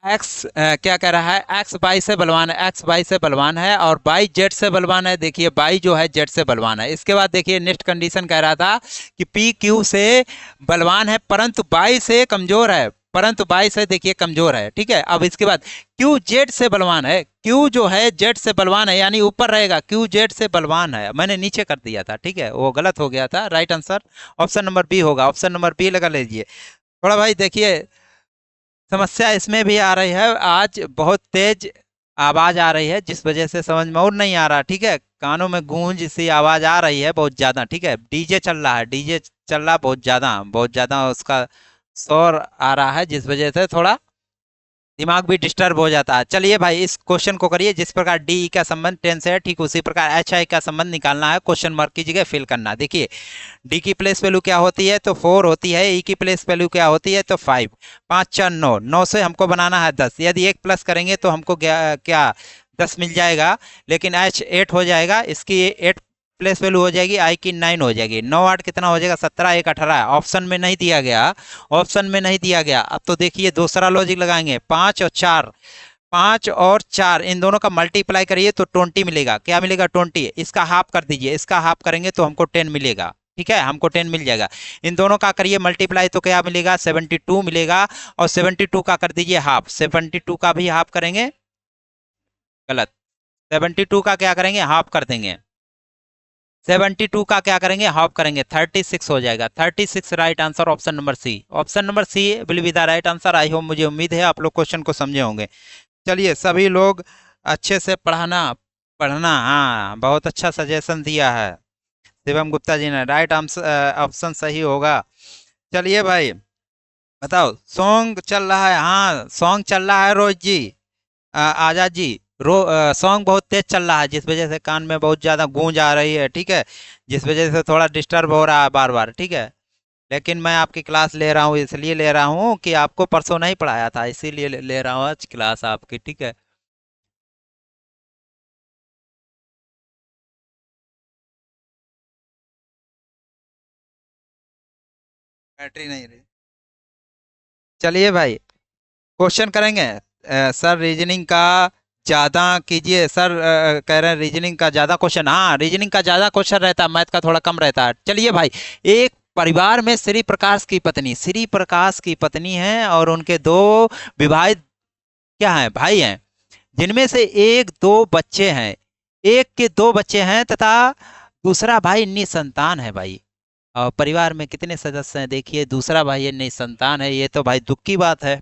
एक्स क्या कह रहा है, एक्स बाई से बलवान है, एक्स बाई से बलवान है और बाई जेड से बलवान है। देखिए बाई जो है जेड से बलवान है। इसके बाद देखिए नेक्स्ट कंडीशन कह रहा था कि पी क्यू से बलवान है परंतु बाई से कमजोर है, परंतु बाई से देखिए कमजोर है, ठीक है। अब इसके बाद क्यू जेड से बलवान है, क्यू जो है जेड से बलवान है, यानी ऊपर रहेगा, क्यू जेड से बलवान है, मैंने नीचे कर दिया था, ठीक है, वो गलत हो गया था। Right answer option number B होगा, ऑप्शन नंबर बी लगा लीजिए। थोड़ा भाई देखिए समस्या इसमें भी आ रही है, आज बहुत तेज आवाज आ रही है जिस वजह से समझ में और नहीं आ रहा, ठीक है। कानों में गूंज सी आवाज आ रही है बहुत ज्यादा, ठीक है। डीजे चल रहा है, डीजे चल रहा बहुत ज्यादा उसका शोर आ रहा है, जिस वजह से थोड़ा दिमाग भी डिस्टर्ब हो जाता है। चलिए भाई इस क्वेश्चन को करिए, जिस प्रकार डी का संबंध 10 से है ठीक उसी प्रकार एच आई का संबंध निकालना है, क्वेश्चन मार्क की जगह फिल करना है। देखिए डी की प्लेस वैल्यू क्या होती है तो 4 होती है, ई की प्लेस वैल्यू क्या होती है तो 5, 5 4 9, 9 से हमको बनाना है 10, यदि एक प्लस करेंगे तो हमको क्या 10 मिल जाएगा, लेकिन एच 8 हो जाएगा, इसकी 8 प्लेस वैल्यू हो जाएगी आई की 9 हो जाएगी। 9 8 कितना हो जाएगा, 17 1 18। ऑप्शन में नहीं दिया गया, ऑप्शन में नहीं दिया गया। अब तो देखिए दूसरा लॉजिक लगाएंगे, 5 और 4, 5 और 4 इन दोनों का मल्टीप्लाई करिए तो 20 मिलेगा। क्या मिलेगा, 20। इसका हाफ कर दीजिए, इसका हाफ करेंगे तो हमको 10 मिलेगा। ठीक है, हमको 10 मिल जाएगा। इन दोनों का करिए मल्टीप्लाई तो क्या मिलेगा, 72 मिलेगा। और 72 का कर दीजिए हाफ, 72 का भी हाफ करेंगे, गलत। 72 का क्या करेंगे, हाफ कर देंगे। 72 का क्या करेंगे, हाफ करेंगे, 36 हो जाएगा। 36 right answer, option number C. Option number C will be the right answer. I hope, मुझे उम्मीद है आप लोग क्वेश्चन को समझे होंगे। चलिए सभी लोग अच्छे से पढ़ना पढ़ना। हाँ, बहुत अच्छा सजेशन दिया है शिवम गुप्ता जी ने, राइट ऑप्शन सही होगा। चलिए भाई बताओ, सॉन्ग चल रहा है, हाँ सॉन्ग चल रहा है रोज जी, आजाद जी। सॉन्ग बहुत तेज चल रहा है, जिस वजह से कान में बहुत ज़्यादा गूंज आ रही है, ठीक है, जिस वजह से थोड़ा डिस्टर्ब हो रहा है बार बार, ठीक है। लेकिन मैं आपकी क्लास ले रहा हूँ, इसलिए ले रहा हूँ कि आपको परसों नहीं पढ़ाया था, इसीलिए ले रहा हूँ आज क्लास आपकी, ठीक है। बैटरी नहीं रही। चलिए भाई, क्वेश्चन करेंगे। सर रीजनिंग का ज़्यादा कीजिए सर, कह रहे हैं रीजनिंग का ज़्यादा क्वेश्चन, हाँ रीजनिंग का ज़्यादा क्वेश्चन रहता है, मैथ का थोड़ा कम रहता है। चलिए भाई, एक परिवार में श्री प्रकाश की पत्नी है और उनके दो विवाहित क्या हैं, भाई हैं, जिनमें से एक दो बच्चे हैं, एक के दो बच्चे हैं तथा दूसरा भाई निसंतान है भाई। और परिवार में कितने सदस्य हैं, देखिए दूसरा भाई है, निसंतान है, ये तो भाई दुख की बात है।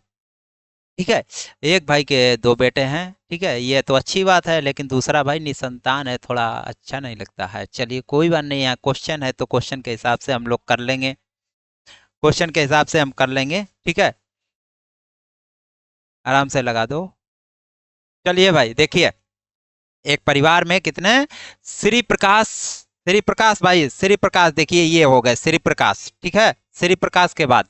ठीक है, एक भाई के दो बेटे हैं, ठीक है, ये तो अच्छी बात है, लेकिन दूसरा भाई निसंतान है, थोड़ा अच्छा नहीं लगता है। चलिए कोई बात नहीं, यहाँ क्वेश्चन है तो क्वेश्चन के हिसाब से हम लोग कर लेंगे, क्वेश्चन के हिसाब से हम कर लेंगे, ठीक है, आराम से लगा दो। चलिए भाई देखिए, एक परिवार में कितने, श्री प्रकाश, श्री प्रकाश भाई, श्री प्रकाश, देखिए ये हो गए श्री प्रकाश, ठीक है। श्री प्रकाश के बाद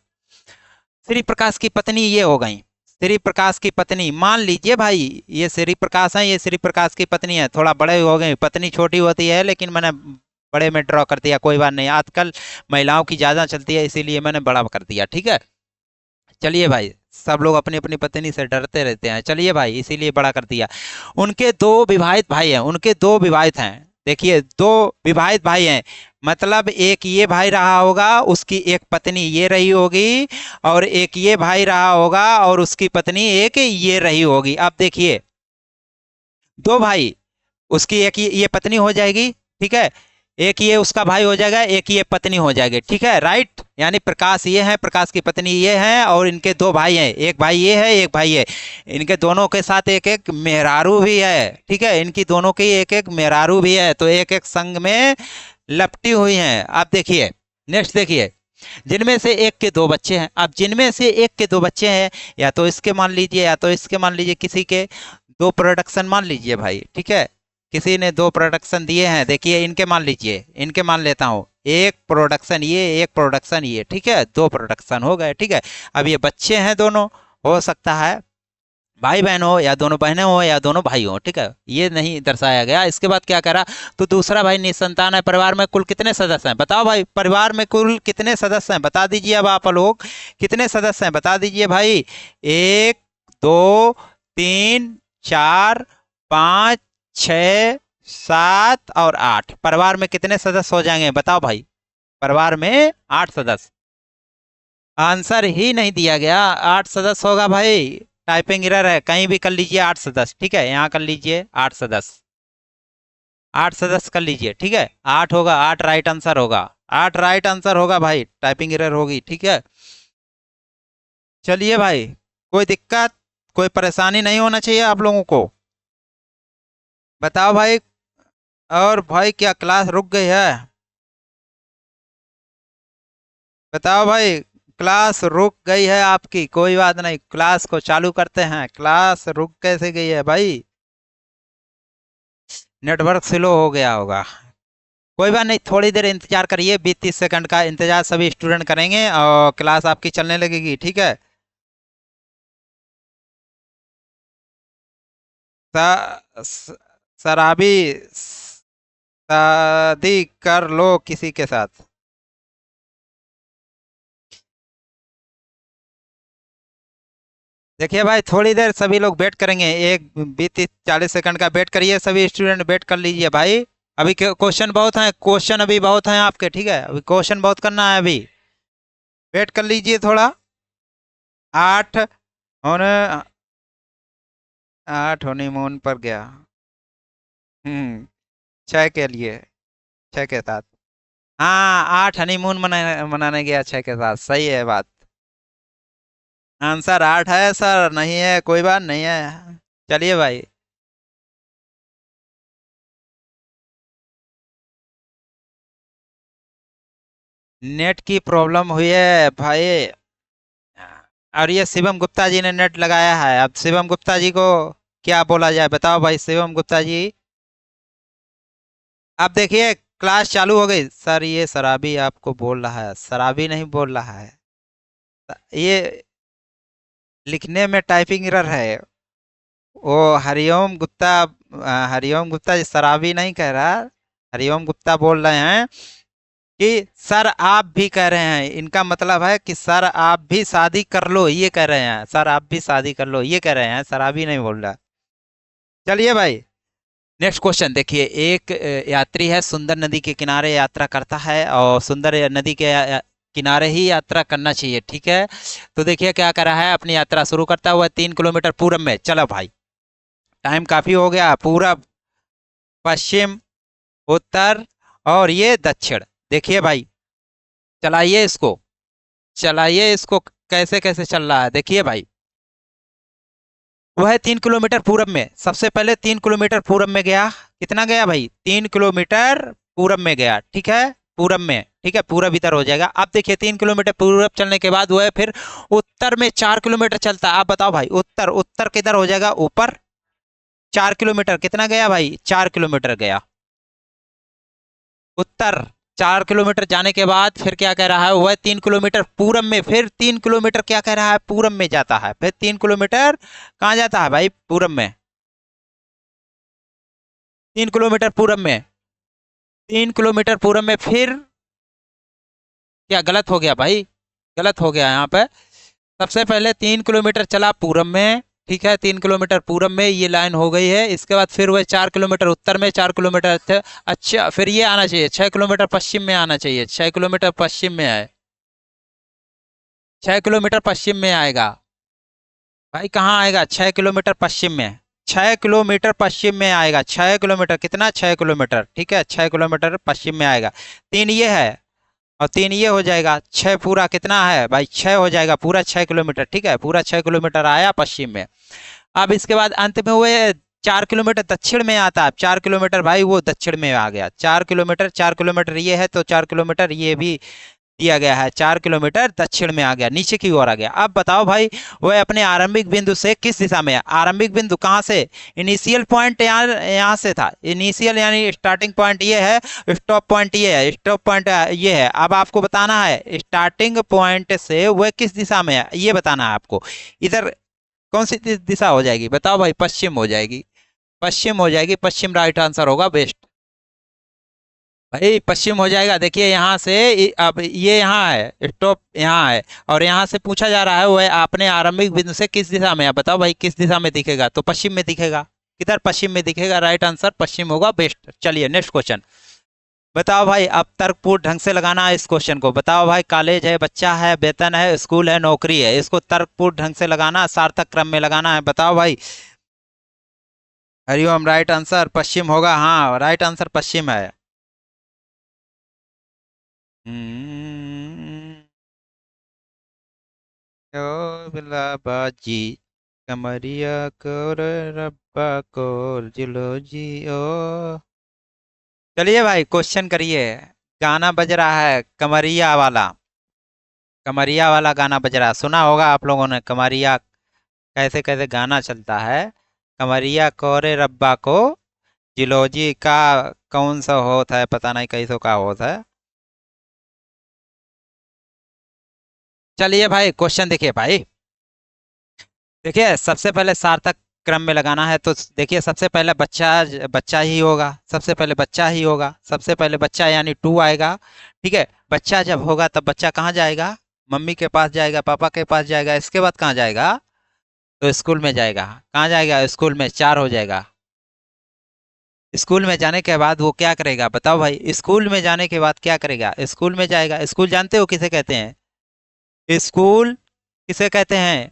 श्री प्रकाश की पत्नी ये हो गई, श्री प्रकाश की पत्नी, मान लीजिए भाई ये श्री प्रकाश है, ये श्री प्रकाश की पत्नी है, थोड़ा बड़े हो गए, पत्नी छोटी होती है लेकिन मैंने बड़े में ड्रॉ कर दिया, कोई बात नहीं, आजकल महिलाओं की ज़्यादा चलती है इसीलिए मैंने बड़ा कर दिया, ठीक है। चलिए भाई, सब लोग अपनी अपनी पत्नी से डरते रहते हैं, चलिए भाई इसीलिए बड़ा कर दिया। उनके दो विवाहित भाई हैं, उनके दो विवाहित हैं, देखिए दो विवाहित भाई हैं, मतलब एक ये भाई रहा होगा, उसकी एक पत्नी ये रही होगी, और एक ये भाई रहा होगा और उसकी पत्नी एक ये रही होगी। अब देखिए दो भाई, उसकी एक ये पत्नी हो जाएगी, ठीक है, एक ये उसका भाई हो जाएगा, एक ये पत्नी हो जाएगी, ठीक है, राइट। यानी प्रकाश ये है, प्रकाश की पत्नी ये है, और इनके दो भाई हैं, एक भाई ये है एक भाई है, इनके दोनों के साथ एक एक मेहरारू भी है, ठीक है, इनकी दोनों की एक एक मेहरारू भी है, तो एक एक संग में लपटी हुई हैं। आप देखिए, नेक्स्ट देखिए, जिनमें से एक के दो बच्चे हैं, अब जिनमें से एक के दो बच्चे हैं, या तो इसके मान लीजिए या तो इसके मान लीजिए, किसी के दो प्रोडक्शन मान लीजिए भाई, ठीक है, किसी ने दो प्रोडक्शन दिए हैं, देखिए इनके मान लीजिए, इनके मान लेता हूँ, एक प्रोडक्शन ये एक प्रोडक्शन ये, ठीक है, दो प्रोडक्शन हो गए, ठीक है। अब ये बच्चे हैं दोनों, हो सकता है भाई बहन हो या दोनों बहनें हो या दोनों भाई हो, ठीक है, ये नहीं दर्शाया गया। इसके बाद क्या करा, तो दूसरा भाई निसंतान है। परिवार में कुल कितने सदस्य हैं, बताओ भाई, परिवार में कुल कितने सदस्य हैं बता दीजिए, अब आप लोग कितने सदस्य हैं बता दीजिए भाई। एक, दो, तीन, चार, पाँच, छ, सात और आठ, परिवार में कितने सदस्य हो जाएंगे बताओ भाई, परिवार में 8 सदस्य। आंसर ही नहीं दिया गया, 8 सदस्य होगा भाई, टाइपिंग एरर है, कहीं भी कर लीजिए 8 सदस्य, ठीक है, यहाँ कर लीजिए 8 सदस्य, 8 सदस्य कर लीजिए, ठीक है, 8 होगा, 8 राइट आंसर होगा, 8 राइट आंसर होगा भाई, टाइपिंग एरर होगी, ठीक है। चलिए भाई, कोई दिक्कत, कोई परेशानी नहीं होना चाहिए आप लोगों को, बताओ भाई। और भाई क्या क्लास रुक गई है, बताओ भाई, क्लास रुक गई है आपकी, कोई बात नहीं, क्लास को चालू करते हैं, क्लास रुक कैसे गई है भाई, नेटवर्क स्लो हो गया होगा, कोई बात नहीं, थोड़ी देर इंतजार करिए, 20 30 सेकंड का इंतजार सभी स्टूडेंट करेंगे और क्लास आपकी चलने लगेगी, ठीक है। स- स- सर अभी शादी कर लो किसी के साथ। देखिए भाई, थोड़ी देर सभी लोग वेट करेंगे, एक 20-40 सेकंड का वेट करिए, सभी स्टूडेंट वेट कर लीजिए भाई। अभी क्वेश्चन बहुत हैं, क्वेश्चन अभी बहुत हैं आपके, ठीक है, अभी क्वेश्चन बहुत करना है अभी। वेट कर लीजिए थोड़ा। 8 होने 8 हनीमून पर गया। 6 के लिए, 6 के साथ। हाँ, 8 हनीमून मनाने गया 6 के साथ, सही है बात। आंसर 8 है सर, नहीं है कोई बात नहीं है। चलिए भाई। नेट की प्रॉब्लम हुई है भाई। और ये शिवम गुप्ता जी ने नेट लगाया है, अब शिवम गुप्ता जी को क्या बोला जाए, बताओ भाई शिवम गुप्ता जी। अब देखिए, क्लास चालू हो गई सर, ये शराबी आपको बोल रहा है, शराबी नहीं बोल रहा है। ये लिखने में टाइपिंग एरर है। वो हरिओम गुप्ता, हरिओम गुप्ता जी शराबी नहीं कह रहा। हरिओम गुप्ता बोल रहे हैं कि सर आप भी कह रहे हैं, इनका मतलब है कि सर आप भी शादी कर लो, ये कह रहे हैं, सर आप भी शादी कर लो ये कह रहे हैं, शराबी नहीं बोल रहा। चलिए भाई, नेक्स्ट क्वेश्चन देखिए। एक यात्री है, सुंदर नदी के किनारे यात्रा करता है, और सुंदर नदी के किनारे ही यात्रा करना चाहिए, ठीक है। तो देखिए क्या कर रहा है, अपनी यात्रा शुरू करता हुआ 3 किलोमीटर पूरब में। चलो भाई, टाइम काफी हो गया। पूरब, पश्चिम, उत्तर और ये दक्षिण। देखिए भाई, चलाइए इसको, चलाइए इसको, कैसे कैसे चल रहा है देखिए भाई। वह है 3 किलोमीटर पूरब में, सबसे पहले 3 किलोमीटर पूरब में गया। कितना गया भाई, 3 किलोमीटर पूरब में गया, ठीक है, पूरब में, ठीक है, पूरब इधर हो जाएगा। अब देखिए 3 किलोमीटर पूरब चलने के बाद वह फिर उत्तर में 4 किलोमीटर चलता है। आप बताओ भाई, उत्तर, उत्तर किधर हो जाएगा, ऊपर। 4 किलोमीटर कितना गया भाई, 4 किलोमीटर गया उत्तर। 4 किलोमीटर जाने के बाद फिर क्या कह रहा है, वह 3 किलोमीटर पूरब में, फिर 3 किलोमीटर क्या कह रहा है, पूरब में जाता है, फिर 3 किलोमीटर कहाँ जाता है भाई, पूरब में। 3 किलोमीटर पूरब में, 3 किलोमीटर पूरब में फिर क्या गलत हो गया भाई, गलत हो गया यहाँ पे। सबसे पहले 3 किलोमीटर चला पूरब में, ठीक है, 3 किलोमीटर पूरब में ये लाइन हो गई है। इसके बाद फिर वह 4 किलोमीटर उत्तर में, 4 किलोमीटर अच्छा, फिर ये आना चाहिए 6 किलोमीटर पश्चिम में, आना चाहिए 6 किलोमीटर पश्चिम में आए, 6 किलोमीटर पश्चिम में आएगा भाई। कहाँ आएगा, 6 किलोमीटर पश्चिम में, 6 किलोमीटर पश्चिम में आएगा। 6 किलोमीटर कितना, 6 किलोमीटर, ठीक है, 6 किलोमीटर पश्चिम में आएगा। 3 ये है और 3 ये हो जाएगा, 6 पूरा कितना है भाई, 6 हो जाएगा पूरा 6 किलोमीटर, ठीक है, पूरा 6 किलोमीटर आया पश्चिम में। अब इसके बाद अंत में हुए 4 किलोमीटर दक्षिण में आता है। 4 किलोमीटर भाई वो दक्षिण में आ गया, 4 किलोमीटर, 4 किलोमीटर ये है तो 4 किलोमीटर ये भी दिया गया है, 4 किलोमीटर दक्षिण में आ गया, नीचे की ओर आ गया। अब बताओ भाई, वह अपने आरंभिक बिंदु से किस दिशा में है। आरंभिक बिंदु कहाँ से, इनिशियल पॉइंट यहाँ यहाँ से था, इनिशियल यानी स्टार्टिंग पॉइंट ये है, स्टॉप पॉइंट ये है, स्टॉप पॉइंट ये है। अब आपको बताना है स्टार्टिंग पॉइंट से वह किस दिशा में है, ये बताना है आपको। इधर कौन सी दिशा हो जाएगी बताओ भाई, पश्चिम हो जाएगी, पश्चिम हो जाएगी, पश्चिम राइट आंसर होगा, बेस्ट भाई, पश्चिम हो जाएगा। देखिए यहाँ से अब ये यहाँ है, स्टॉप यहाँ है, और यहाँ से पूछा जा रहा है वह आपने आरंभिक बिंदु से किस दिशा में है, बताओ भाई किस दिशा में दिखेगा, तो पश्चिम में दिखेगा। किधर, पश्चिम में दिखेगा, राइट आंसर पश्चिम होगा, बेस्ट। चलिए नेक्स्ट क्वेश्चन। बताओ भाई, अब तर्कपूर्ण ढंग से लगाना है इस क्वेश्चन को। बताओ भाई, कॉलेज है, बच्चा है, वेतन है, स्कूल है, नौकरी है, इसको तर्कपूर्ण ढंग से लगाना, सार्थक क्रम में लगाना है। बताओ भाई। हरिओम, राइट आंसर पश्चिम होगा, हाँ राइट आंसर पश्चिम है। हम्म, ओ बिलाबाजी, कमरिया कोर, रब्बा कोर, जिलो जी ओ। चलिए भाई, क्वेश्चन करिए। गाना बज रहा है कमरिया वाला, कमरिया वाला गाना बज रहा है, सुना होगा आप लोगों ने, कमरिया कैसे कैसे गाना चलता है। कमरिया कोरे रब्बा को, जिलोजी का कौन सा होता है, पता नहीं कैसो का होता है। चलिए भाई, क्वेश्चन देखिए भाई। देखिए सबसे पहले सार्थक क्रम में लगाना है तो देखिए सबसे पहले बच्चा बच्चा ही होगा, सबसे पहले बच्चा ही होगा, सबसे पहले बच्चा यानी टू आएगा। ठीक है, बच्चा जब होगा तब बच्चा कहाँ जाएगा? मम्मी के पास जाएगा, पापा के पास जाएगा, इसके बाद कहाँ जाएगा? तो स्कूल में जाएगा। कहाँ जाएगा? स्कूल में, चार हो जाएगा। स्कूल में जाने के बाद वो क्या करेगा बताओ भाई? स्कूल में जाने के बाद क्या करेगा? स्कूल में जाएगा। स्कूल जानते हो किसे कहते हैं? स्कूल किसे कहते हैं?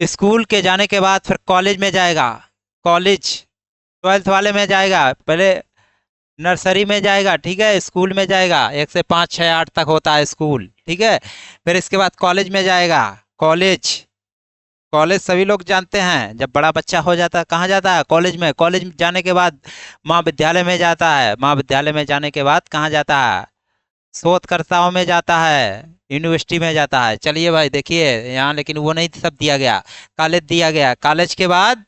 स्कूल के जाने के बाद फिर कॉलेज में जाएगा। कॉलेज ट्वेल्थ वाले में जाएगा। पहले नर्सरी में जाएगा, ठीक है, स्कूल में जाएगा, 1 से 5 6 8 तक होता है स्कूल, ठीक है। फिर इसके बाद कॉलेज में जाएगा। कॉलेज, कॉलेज सभी लोग जानते हैं, जब बड़ा बच्चा हो जाता है कहाँ जाता है? कॉलेज में। कॉलेज में जाने के बाद महाविद्यालय में जाता है। महाविद्यालय में जाने के बाद कहाँ जाता है? शोधकर्ताओं में जाता है, यूनिवर्सिटी में जाता है। चलिए भाई देखिए यहाँ, लेकिन वो नहीं सब दिया गया, कॉलेज दिया गया। कॉलेज के बाद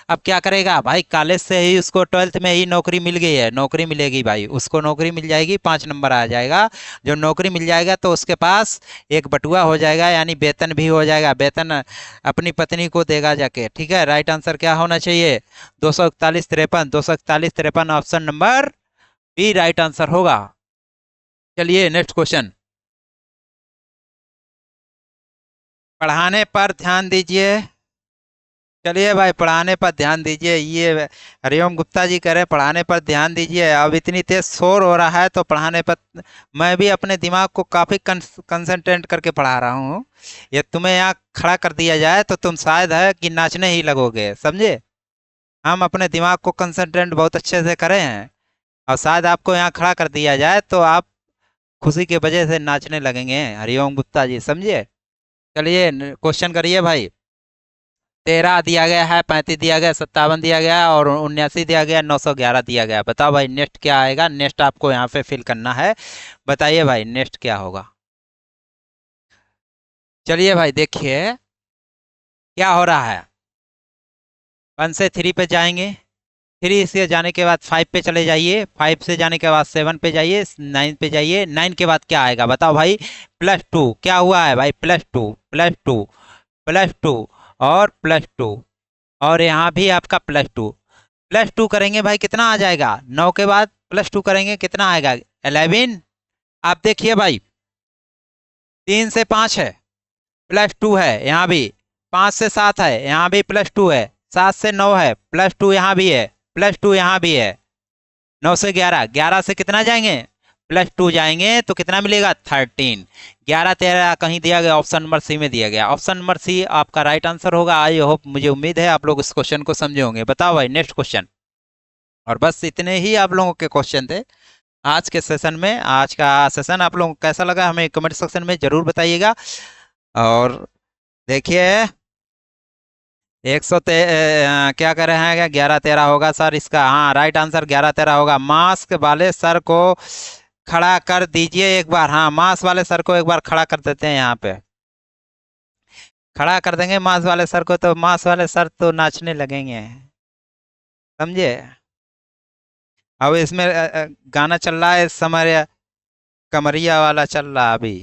अब क्या करेगा भाई? कॉलेज से ही उसको ट्वेल्थ में ही नौकरी मिल गई है, नौकरी मिलेगी भाई, उसको नौकरी मिल जाएगी, 5 नंबर आ जाएगा। जो नौकरी मिल जाएगा तो उसके पास एक बटुआ हो जाएगा, यानी वेतन भी हो जाएगा। वेतन अपनी पत्नी को देगा जाके, ठीक है। राइट आंसर क्या होना चाहिए? 241 53, 241 53, option number B right answer होगा। चलिए नेक्स्ट क्वेश्चन। पढ़ाने पर ध्यान दीजिए। चलिए भाई पढ़ाने पर ध्यान दीजिए, ये हरिओम गुप्ता जी कह रहे हैं पढ़ाने पर ध्यान दीजिए। अब इतनी तेज शोर हो रहा है तो पढ़ाने पर मैं भी अपने दिमाग को काफ़ी कंसंट्रेट करके पढ़ा रहा हूँ। ये तुम्हें यहाँ खड़ा कर दिया जाए तो तुम शायद है कि नाचने ही लगोगे, समझे। हम अपने दिमाग को कंसंट्रेट बहुत अच्छे से करे हैं, और शायद आपको यहाँ खड़ा कर दिया जाए तो आप खुशी की वजह से नाचने लगेंगे, हरिओम गुप्ता जी, समझिए। चलिए क्वेश्चन करिए भाई। 13 दिया गया है, 35 दिया गया, 57 दिया गया और 79 दिया गया, 911 दिया गया। बताओ भाई नेक्स्ट क्या आएगा? नेक्स्ट आपको यहाँ पे फिल करना है। बताइए भाई नेक्स्ट क्या होगा? चलिए भाई देखिए क्या हो रहा है। 1 से 3 पे जाएंगे, 3 से जाने के बाद 5 पे चले जाइए, 5 से जाने के बाद 7 पे जाइए, 9 पे जाइए। 9 के बाद क्या आएगा बताओ भाई? +2। क्या हुआ है भाई? +2, +2, +2 और +2, और यहाँ भी आपका +2। +2 करेंगे भाई कितना आ जाएगा? 9 के बाद +2 करेंगे कितना आएगा? 11। आप देखिए भाई 3 से 5 है, +2 है यहाँ भी। 5 से 7 है, यहाँ भी +2 है। 7 से 9 है, +2 यहाँ भी है, +2 यहाँ भी है। 9 से 11, 11 से कितना जाएंगे? +2 जाएंगे तो कितना मिलेगा? 13। 11 13 कहीं दिया गया? ऑप्शन नंबर सी में दिया गया। ऑप्शन नंबर सी आपका राइट आंसर होगा। आई होप, मुझे उम्मीद है आप लोग इस क्वेश्चन को समझे होंगे। बताओ भाई नेक्स्ट क्वेश्चन। और बस इतने ही आप लोगों के क्वेश्चन थे आज के सेशन में। आज का सेशन आप लोगों को कैसा लगा हमें कमेंट सेक्शन में जरूर बताइएगा। और देखिए क्या कर रहे हैं? 11 13 होगा सर इसका। हाँ राइट आंसर 11 13 होगा। मास्क वाले सर को खड़ा कर दीजिए एक बार। हाँ मास्क वाले सर को एक बार खड़ा कर देते हैं, यहाँ पे खड़ा कर देंगे मास्क वाले सर को, तो मास्क वाले सर तो नाचने लगेंगे, समझे। अब इसमें गाना चल रहा है इस समय, कमरिया वाला चल रहा है अभी।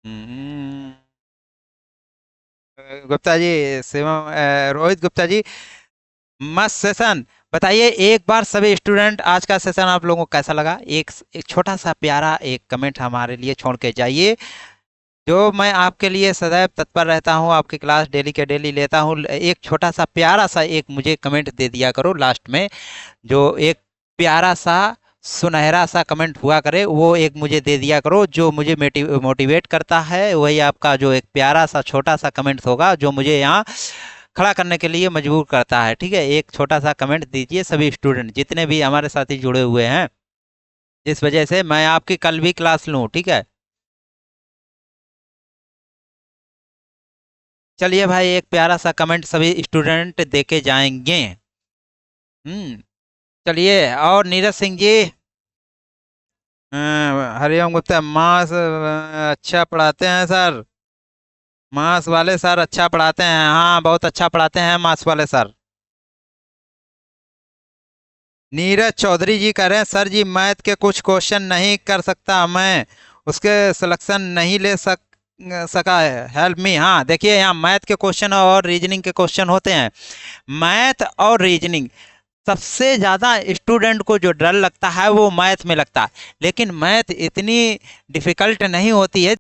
हम्म, गुप्ता जी, शिवम, रोहित गुप्ता जी, मस्त सेशन। बताइए एक बार सभी स्टूडेंट आज का सेशन आप लोगों को कैसा लगा? एक छोटा सा प्यारा एक कमेंट हमारे लिए छोड़ के जाइए। जो मैं आपके लिए सदैव तत्पर रहता हूँ, आपकी क्लास डेली के डेली लेता हूँ। एक छोटा सा प्यारा सा एक मुझे कमेंट दे दिया करो लास्ट में। जो एक प्यारा सा सुनहरा सा कमेंट हुआ करे वो एक मुझे दे दिया करो, जो मुझे मोटिवेट करता है। वही आपका जो एक प्यारा सा छोटा सा कमेंट होगा जो मुझे यहाँ खड़ा करने के लिए मजबूर करता है, ठीक है। एक छोटा सा कमेंट दीजिए सभी स्टूडेंट जितने भी हमारे साथी जुड़े हुए हैं, जिस वजह से मैं आपकी कल भी क्लास लूँ, ठीक है। चलिए भाई एक प्यारा सा कमेंट सभी स्टूडेंट देके जाएंगे। हम्म। चलिए और नीरज सिंह जी, हरिओम गुप्ता, मास अच्छा पढ़ाते हैं सर। मास वाले सर अच्छा पढ़ाते हैं, हाँ बहुत अच्छा पढ़ाते हैं मास वाले सर। नीरज चौधरी जी कह रहे हैं सर जी मैथ के कुछ क्वेश्चन नहीं कर सकता मैं, उसके सिलेक्शन नहीं ले सका है, हेल्प मी। हाँ देखिए, यहाँ मैथ के क्वेश्चन और रीजनिंग के क्वेश्चन होते हैं। मैथ और रीजनिंग सबसे ज़्यादा स्टूडेंट को जो डर लगता है वो मैथ में लगता है, लेकिन मैथ इतनी डिफ़िकल्ट नहीं होती है।